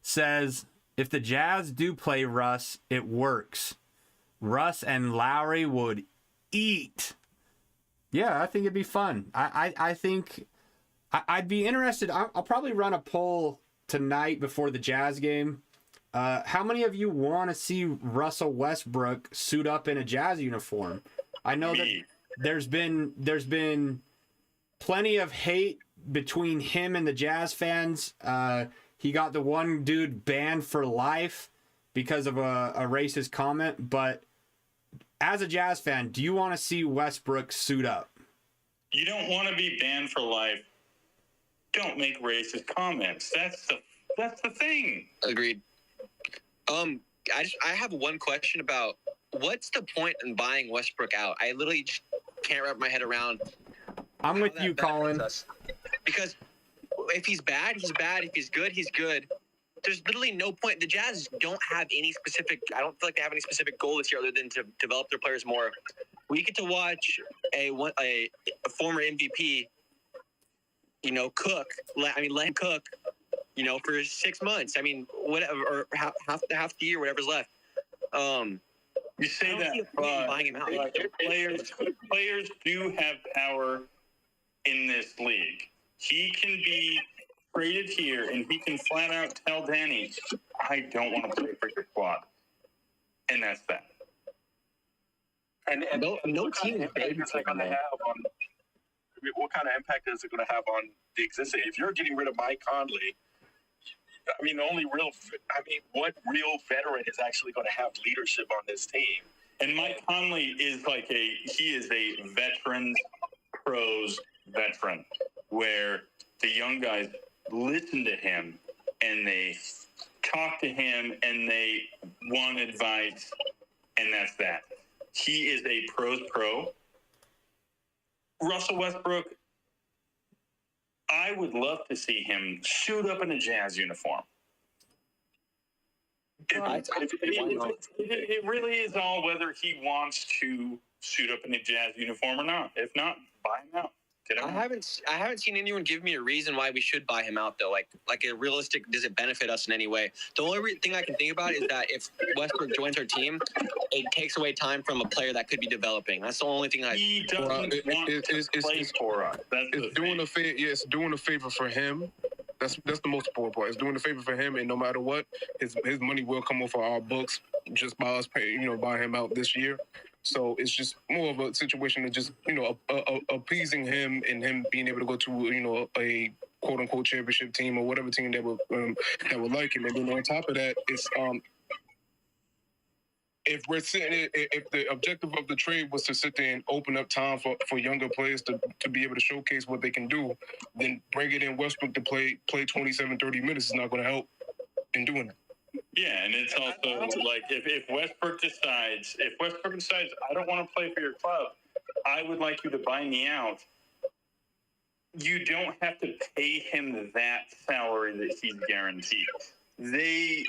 says, if the Jazz do play Russ, it works. Russ and Lowry would eat. Yeah, I think it'd be fun. I think I'd be interested. I'll probably run a poll tonight before the Jazz game. How many of you want to see Russell Westbrook suit up in a Jazz uniform? I know that there's been plenty of hate between him and the Jazz fans. He got the one dude banned for life because of a racist comment. But as a Jazz fan, do you want to see Westbrook suit up? You don't want to be banned for life. Don't make racist comments. That's the thing. Agreed. I have one question about what's the point in buying Westbrook out? I literally just can't wrap my head around. I'm with you, Colin. Because if he's bad, he's bad. If he's good, he's good. There's literally no point. The Jazz don't have any specific. I don't feel like they have any specific goal this year other than to develop their players more. We get to watch a former MVP, cook. Let him cook. For 6 months. I mean, whatever, or half the year, whatever's left. You say that, but buying him out. Players do have power in this league. He can be traded here, and he can flat out tell Danny, "I don't want to play for your squad," and that's that. And no team is going to have on? What kind of impact is it going to have on the existing? If you're getting rid of Mike Conley, I mean, what real veteran is actually going to have leadership on this team? And Mike Conley is he is a veterans pros veteran, where the young guys listen to him and they talk to him and they want advice, and that's that. He is a pros pro. Russell Westbrook, I would love to see him suit up in a Jazz uniform. It really is all whether he wants to suit up in a Jazz uniform or not. If not, buy him out. I haven't seen anyone give me a reason why we should buy him out though. Like a realistic, does it benefit us in any way? The only thing I can think about is that if Westbrook joins our team, it takes away time from a player that could be developing. That's the only thing he doesn't want to play for us. It's doing a favor for him. That's the most important part. It's doing a favor for him, and no matter what, his money will come off of our books just by us paying, buy him out this year. So it's just more of a situation of just, appeasing him and him being able to go to, a quote unquote championship team or whatever team that would like him. And then on top of that, it's if the objective of the trade was to sit there and open up time for younger players to be able to showcase what they can do, then bringing in Westbrook to play 27, 30 minutes is not going to help in doing it. Yeah, and it's also like if Westbrook decides I don't want to play for your club, I would like you to buy me out. You don't have to pay him that salary that he's guaranteed. They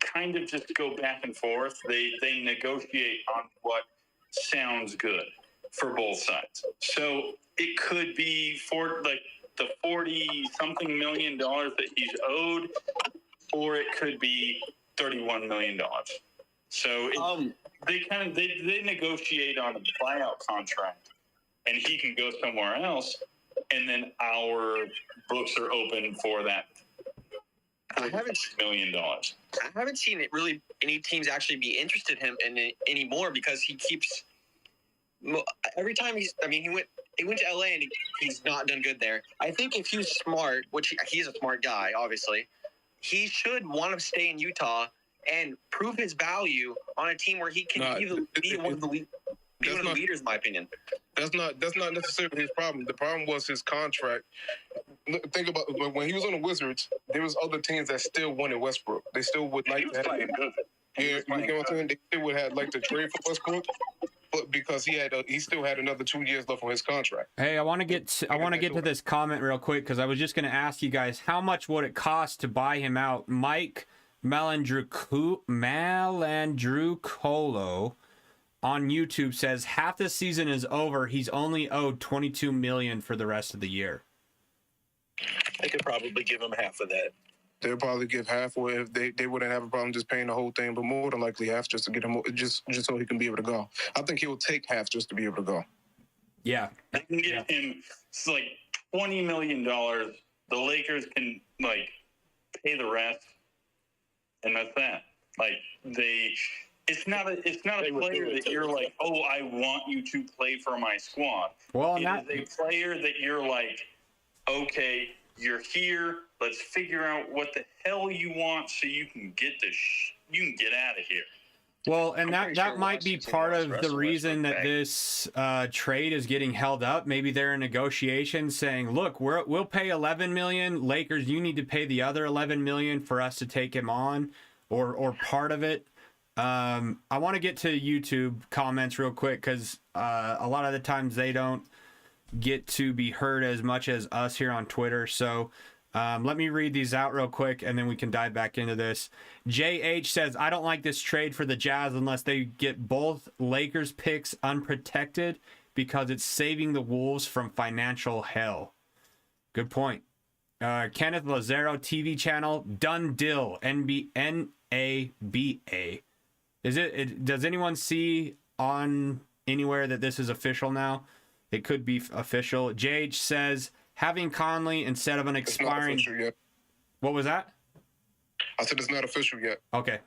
kind of just go back and forth. They negotiate on what sounds good for both sides. So it could be for the $40-something million that he's owed, or it could be $31 million. So they negotiate on a buyout contract, and he can go somewhere else, and then our books are open for that $1 million. I haven't seen it really any teams actually be interested in him anymore because he keeps every time he went to LA and he's not done good there. I think if he's smart, which he's a smart guy, obviously, he should want to stay in Utah and prove his value on a team where he can be one of the leaders, in my opinion. That's not necessarily his problem. The problem was his contract. Think about when he was on the Wizards, there was other teams that still wanted Westbrook. They still would like to have him. Yeah, you know what I'm saying? They still would have liked to trade for Westbrook, but because he still had another 2 years left on his contract. Hey, I want to get to this comment real quick because I was just going to ask you guys how much would it cost to buy him out. Mike Malandrucolo on YouTube says half the season is over. He's only owed $22 million for the rest of the year. I could probably give him half of that. They'll probably give half, or if they wouldn't have a problem just paying the whole thing, but more than likely half just to get him, just so he can be able to go. I think he will take half just to be able to go. Yeah. They can get him, it's like $20 million. The Lakers can, like, pay the rest, and that's that. Like, it's not a player that you're like, oh, I want you to play for my squad. Well, it is a player that you're like, okay, you're here. Let's figure out what the hell you want so you can get you can get out of here. Well, and that might be part of the reason that this trade is getting held up. Maybe they're in negotiations saying, look, we'll pay $11 million. Lakers, you need to pay the other $11 million for us to take him on, or part of it. I want to get to YouTube comments real quick because a lot of the times they don't get to be heard as much as us here on Twitter. So let me read these out real quick and then we can dive back into this. JH says, I don't like this trade for the Jazz unless they get both Lakers picks unprotected because it's saving the Wolves from financial hell. Good point. Kenneth Lazaro TV channel, done deal, NABA. Does anyone see on anywhere that this is official now? It could be official. JH says, having Conley instead of an expiring... It's not official yet. What was that? I said it's not official yet. Okay.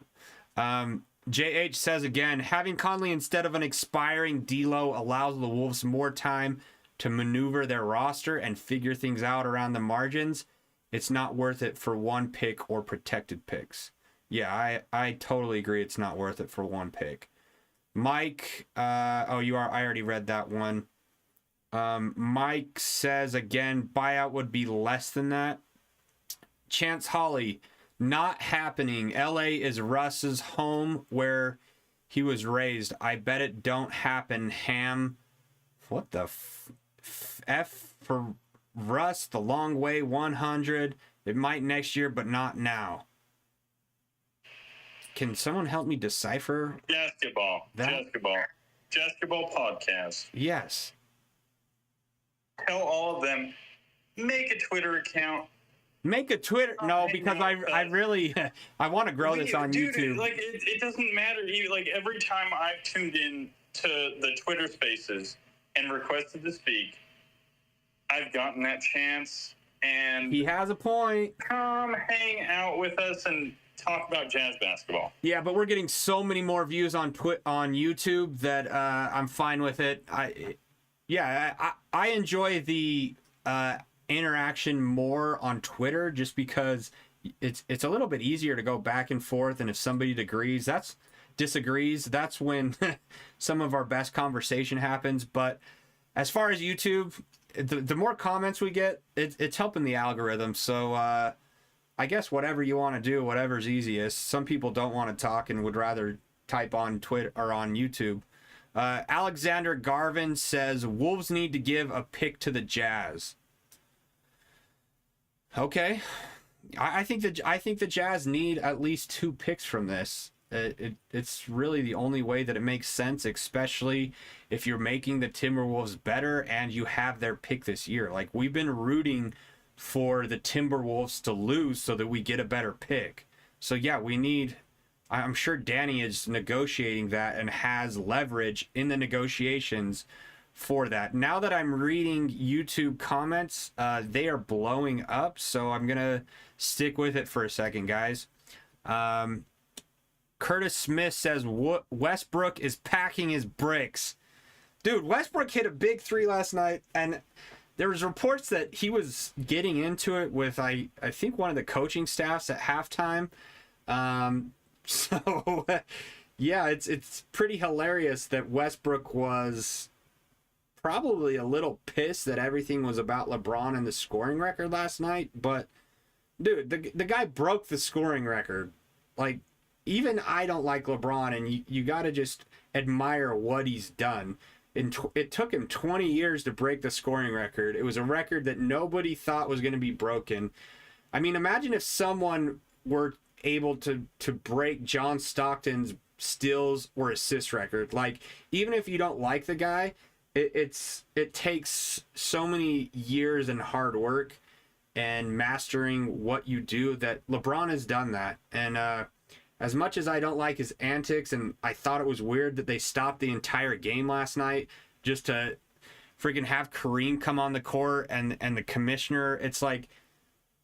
JH says again, having Conley instead of an expiring D'Lo allows the Wolves more time to maneuver their roster and figure things out around the margins. It's not worth it for one pick or protected picks. Yeah, I totally agree. It's not worth it for one pick. Mike, I already read that one. Mike says again, buyout would be less than that. Chance Holly, not happening. LA is Russ's home where he was raised. I bet it don't happen. Ham, what the F for Russ, the long way 100. It might next year, but not now. Can someone help me decipher Jazzketball. Jazzketball podcast. Yes. Tell all of them, make a Twitter account. Make a Twitter. No, because I really I want to grow this on YouTube. Like it doesn't matter. Like every time I've tuned in to the Twitter Spaces and requested to speak, I've gotten that chance. And he has a point. Come hang out with us and talk about Jazz basketball. Yeah, but we're getting so many more views on YouTube that I'm fine with it. I enjoy the interaction more on Twitter just because it's a little bit easier to go back and forth, and if somebody disagrees, that's when some of our best conversation happens. But as far as YouTube, the more comments we get, it's helping the algorithm. So I guess whatever you want to do, whatever's easiest. Some people don't want to talk and would rather type on Twitter or on YouTube. Alexander Garvin says Wolves need to give a pick to the Jazz. Okay, I think the Jazz need at least 2 picks from this. It's really the only way that it makes sense, especially if you're making the Timberwolves better and you have their pick this year. Like, we've been rooting for the Timberwolves to lose so that we get a better pick. So yeah, I'm sure Danny is negotiating that and has leverage in the negotiations for that. Now that I'm reading YouTube comments, they are blowing up, so I'm gonna stick with it for a second, guys. Curtis Smith says Westbrook is packing his bricks. Dude, Westbrook hit a big 3 last night, and there was reports that he was getting into it with I think one of the coaching staffs at halftime. So yeah, it's pretty hilarious that Westbrook was probably a little pissed that everything was about LeBron and the scoring record last night. But dude, the guy broke the scoring record. Like, even I don't like LeBron, and you got to just admire what he's done. It took him 20 years to break the scoring record. It was a record that nobody thought was going to be broken. I mean, imagine if someone were able to break John Stockton's steals or assist record. Like, even if you don't like the guy, it takes so many years and hard work and mastering what you do, that LeBron has done that. And as much as I don't like his antics, and I thought it was weird that they stopped the entire game last night just to freaking have Kareem come on the court and the commissioner, it's like,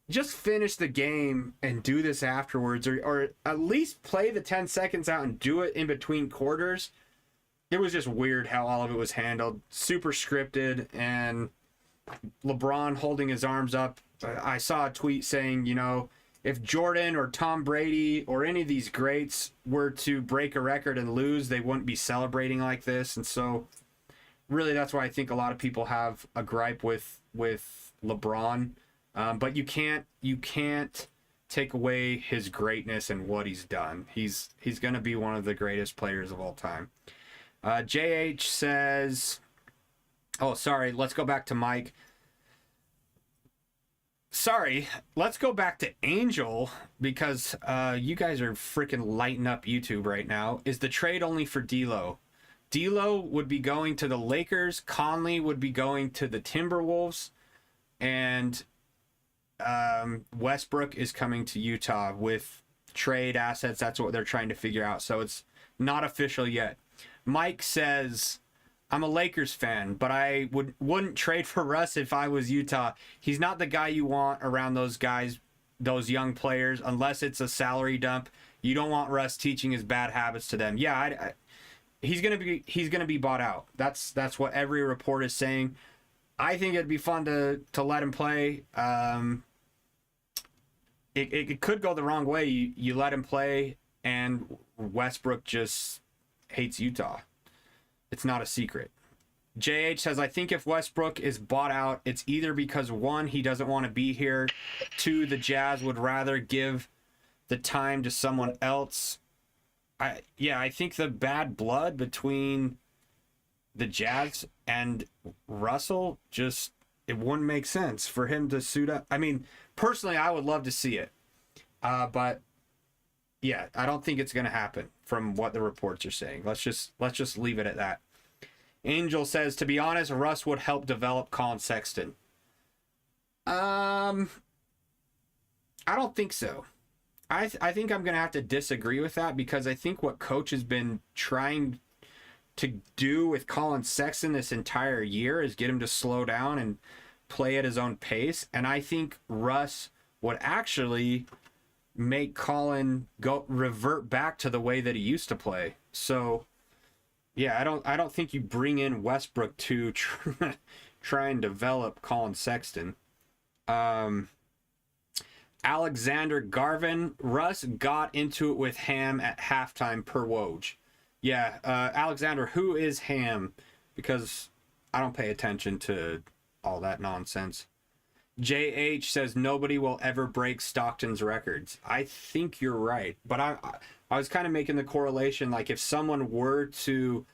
just finish the game and do this afterwards, or at least play the 10 seconds out and do it in between quarters. It was just weird how all of it was handled. Super scripted, and LeBron holding his arms up. I saw a tweet saying, if Jordan or Tom Brady or any of these greats were to break a record and lose, they wouldn't be celebrating like this. And so really that's why I think a lot of people have a gripe with LeBron. But you can't take away his greatness and what he's done. He's going to be one of the greatest players of all time. JH says, oh, sorry, let's go back to Mike. Sorry, let's go back to Angel, because you guys are freaking lighting up YouTube right now. Is the trade only for D'Lo? D'Lo would be going to the Lakers. Conley would be going to the Timberwolves. And Westbrook is coming to Utah with trade assets. That's what they're trying to figure out. So it's not official yet. Mike says, I'm a Lakers fan, but I wouldn't trade for Russ if I was Utah. He's not the guy you want around those guys, those young players, unless it's a salary dump. You don't want Russ teaching his bad habits to them. Yeah, he's gonna be bought out. That's what every report is saying. I think it'd be fun to let him play. It could go the wrong way. You let him play, and Westbrook just hates Utah. It's not a secret. JH says, I think if Westbrook is bought out, it's either because, one, he doesn't want to be here. Two, the Jazz would rather give the time to someone else. I think the bad blood between the Jazz and Russell, just, it wouldn't make sense for him to suit up. I mean, personally, I would love to see it. But yeah, I don't think it's going to happen from what the reports are saying. Let's just leave it at that. Angel says, to be honest, Russ would help develop Colin Sexton. I don't think so. I think I'm going to have to disagree with that, because I think what coach has been trying to do with Colin Sexton this entire year is get him to slow down and play at his own pace. And I think Russ would actually make Colin revert back to the way that he used to play. So yeah, I don't think you bring in Westbrook to try and develop Colin Sexton. Alexander Garvin, Russ got into it with Ham at halftime per Woj. Yeah, Alexander, who is Ham? Because I don't pay attention to all that nonsense. JH says nobody will ever break Stockton's records. I think you're right, but I was kind of making the correlation, like if someone were to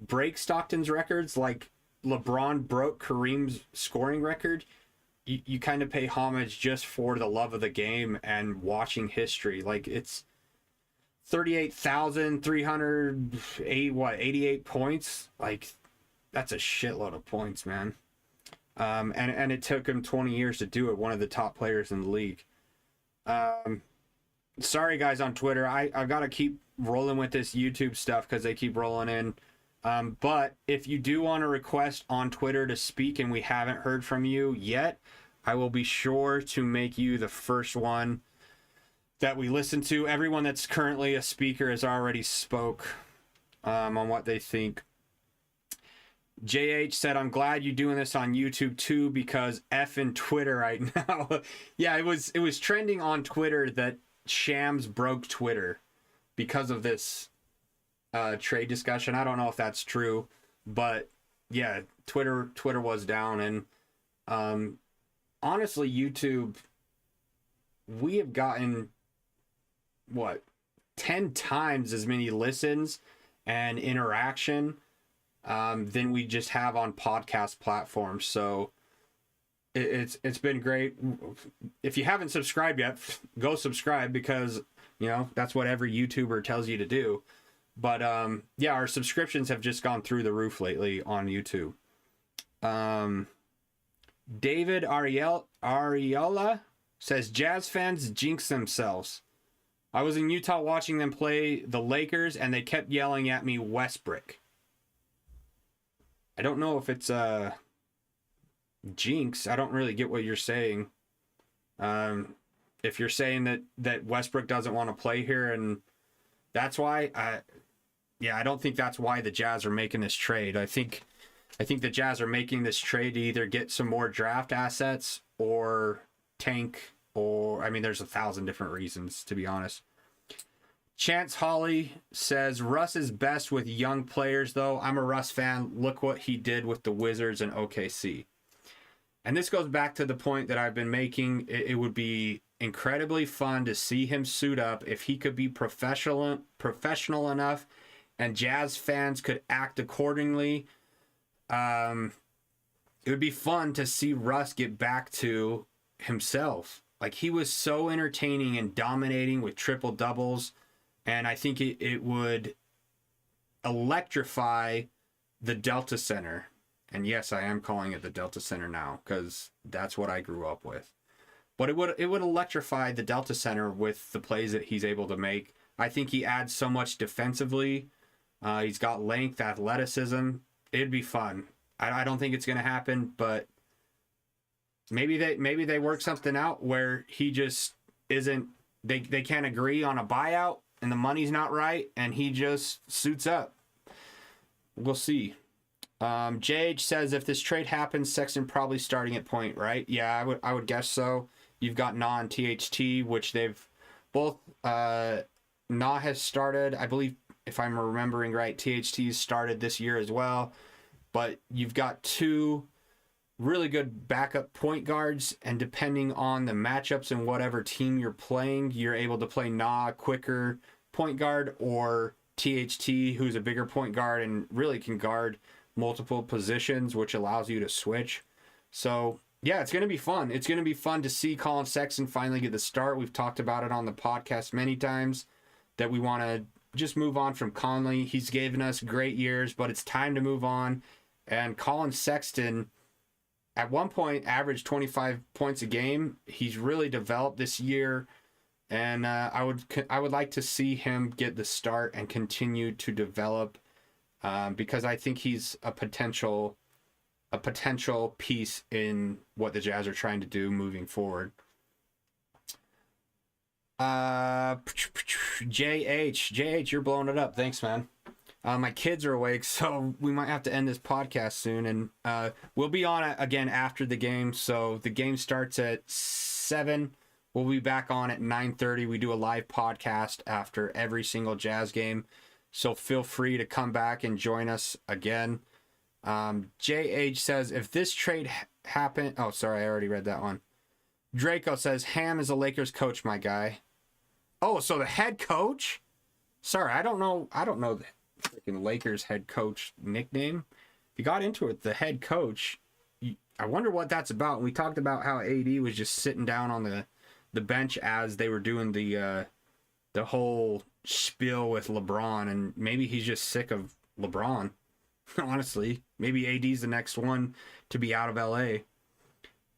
break Stockton's records, like LeBron broke Kareem's scoring record, you kind of pay homage just for the love of the game and watching history. Like, it's 38,388 points. Like, that's a shitload of points, man. And it took him 20 years to do it. One of the top players in the league. Sorry, guys, on Twitter. I've got to keep rolling with this YouTube stuff because they keep rolling in. But if you do want to request on Twitter to speak and we haven't heard from you yet, I will be sure to make you the first one that we listen to. Everyone that's currently a speaker has already spoke on what they think. JH said, I'm glad you're doing this on YouTube too, because effing Twitter right now. Yeah, it was trending on Twitter that Shams broke Twitter because of this trade discussion. I don't know if that's true, but yeah, Twitter was down. And honestly, YouTube, we have gotten 10 times as many listens and interaction than we just have on podcast platforms. So it's been great. If you haven't subscribed yet, go subscribe, because that's what every YouTuber tells you to do. But yeah, our subscriptions have just gone through the roof lately on YouTube. David Ariola says Jazz fans jinx themselves. I was in Utah watching them play the Lakers, and they kept yelling at me, Westbrook. I don't know if it's a jinx. I don't really get what you're saying. If you're saying that Westbrook doesn't want to play here, and that's why, I don't think that's why the Jazz are making this trade. I think the Jazz are making this trade to either get some more draft assets or tank, or, I mean, there's 1,000 different reasons, to be honest. Chance Hawley says, Russ is best with young players, though. I'm a Russ fan. Look what he did with the Wizards and OKC. And this goes back to the point that I've been making. It would be incredibly fun to see him suit up if he could be professional enough and Jazz fans could act accordingly. It would be fun to see Russ get back to himself. Like, he was so entertaining and dominating with triple doubles, and I think it would electrify the Delta Center. And yes, I am calling it the Delta Center now because that's what I grew up with. But it would electrify the Delta Center with the plays that he's able to make. I think he adds so much defensively. He's got length, athleticism. It'd be fun. I don't think it's going to happen, but maybe they work something out where he just isn't. They can't agree on a buyout, and the money's not right, and he just suits up. We'll see. JH says if this trade happens, Sexton probably starting at point, right? Yeah, I would guess so. You've got Nah and THT, which they've both. Nah has started, I believe, if I'm remembering right. THT started this year as well. But you've got two really good backup point guards, and depending on the matchups and whatever team you're playing, you're able to play Nah quicker point guard, or THT, who's a bigger point guard and really can guard multiple positions, which allows you to switch. So yeah, it's going to be fun. It's going to be fun to see Colin Sexton finally get the start. We've talked about it on the podcast many times that we want to just move on from Conley. He's given us great years, but it's time to move on. And Colin Sexton, at one point, averaged 25 points a game. He's really developed this year, and I would like to see him get the start and continue to develop, because I think he's a potential piece in what the Jazz are trying to do moving forward. JH, you're blowing it up. Thanks, man. My kids are awake, so we might have to end this podcast soon, and we'll be on it again after the game. So the game starts at 7. We'll be back on at 9:30. We do a live podcast after every single Jazz game, so feel free to come back and join us again. JH says, if this trade happened... Oh, sorry, I already read that one. Draco says, Ham is a Lakers coach, my guy. Oh, so the head coach? Sorry, I don't know the freaking Lakers head coach nickname. If you got into it, the head coach, I wonder what that's about. And we talked about how AD was just sitting down on the bench as they were doing the whole spiel with LeBron, and maybe he's just sick of LeBron. Honestly, maybe AD's the next one to be out of LA.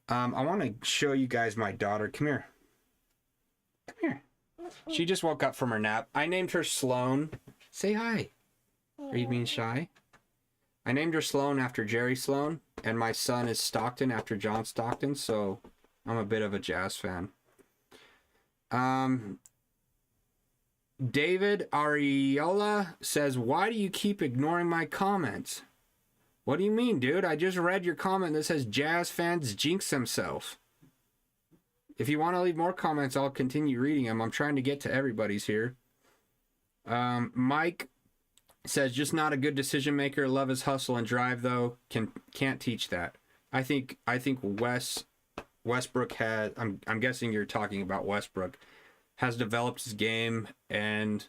I want to show you guys my daughter. Come here. Come here. She just woke up from her nap. I named her Sloan. Say hi. Are you being shy? I named her Sloan after Jerry Sloan, and my son is Stockton after John Stockton, so I'm a bit of a Jazz fan. David Ariola says, why do you keep ignoring my comments? What do you mean, dude? I just read your comment that says Jazz fans jinx themselves. If you want to leave more comments, I'll continue reading them. I'm trying to get to everybody's here. Mike says, just not a good decision maker. Love his hustle and drive, though. Can't teach that. I think Westbrook had... I'm guessing you're talking about Westbrook. Has developed his game, and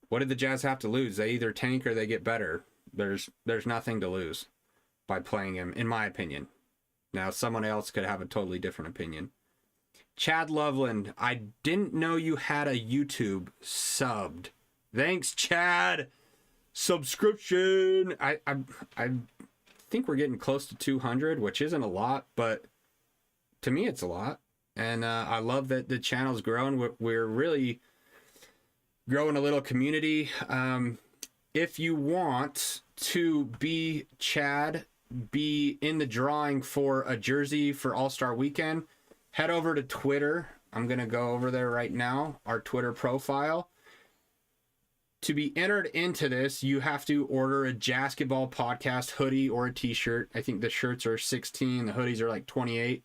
what did the Jazz have to lose? They either tank or they get better. There's nothing to lose by playing him, in my opinion. Now, someone else could have a totally different opinion. Chad Loveland, I didn't know you had a YouTube subbed. Thanks, Chad. Subscription. I think we're getting close to 200, which isn't a lot, but to me it's a lot. And I love that the channel's grown. We're really growing a little community. If you want to be Chad, be in the drawing for a jersey for All-Star Weekend, head over to Twitter. I'm going to go over there right now, our Twitter profile. To be entered into this, you have to order a Jazzketball podcast hoodie or a t-shirt. I think the shirts are 16, the hoodies are like 28.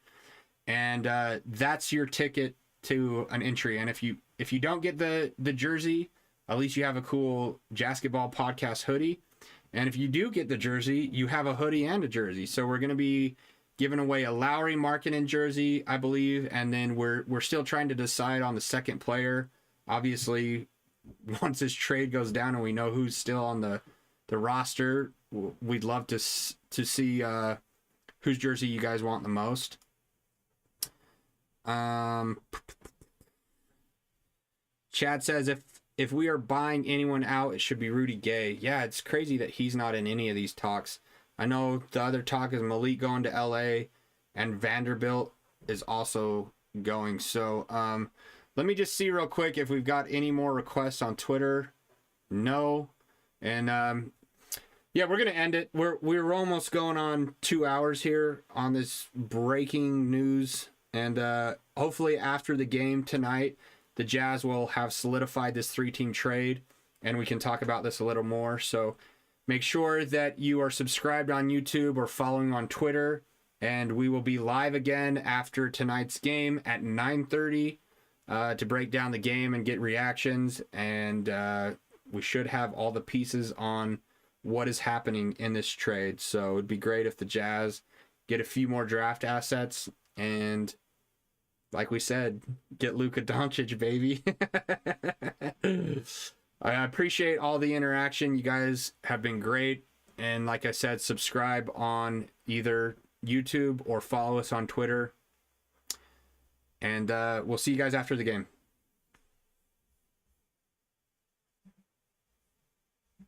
And that's your ticket to an entry. And if you don't get the jersey, at least you have a cool Jazzketball podcast hoodie. And if you do get the jersey, you have a hoodie and a jersey. So we're going to be giving away a Lowry Markkanen jersey, I believe. And then we're still trying to decide on the second player. Obviously, once this trade goes down and we know who's still on the roster, we'd love to see whose jersey you guys want the most. Chad says if we are buying anyone out, it should be Rudy Gay. Yeah, it's crazy that he's not in any of these talks. I know the other talk is Malik going to LA and Vanderbilt is also going. So let me just see real quick if we've got any more requests on Twitter. No. And yeah, we're gonna end it. We're almost going on 2 hours here on this breaking news. And hopefully after the game tonight, the Jazz will have solidified this 3-team trade, and we can talk about this a little more. So make sure that you are subscribed on YouTube or following on Twitter, and we will be live again after tonight's game at 9:30 to break down the game and get reactions. And we should have all the pieces on what is happening in this trade. So it'd be great if the Jazz get a few more draft assets and, like we said, get Luka Doncic, baby. I appreciate all the interaction. You guys have been great. And like I said, subscribe on either YouTube or follow us on Twitter. And we'll see you guys after the game.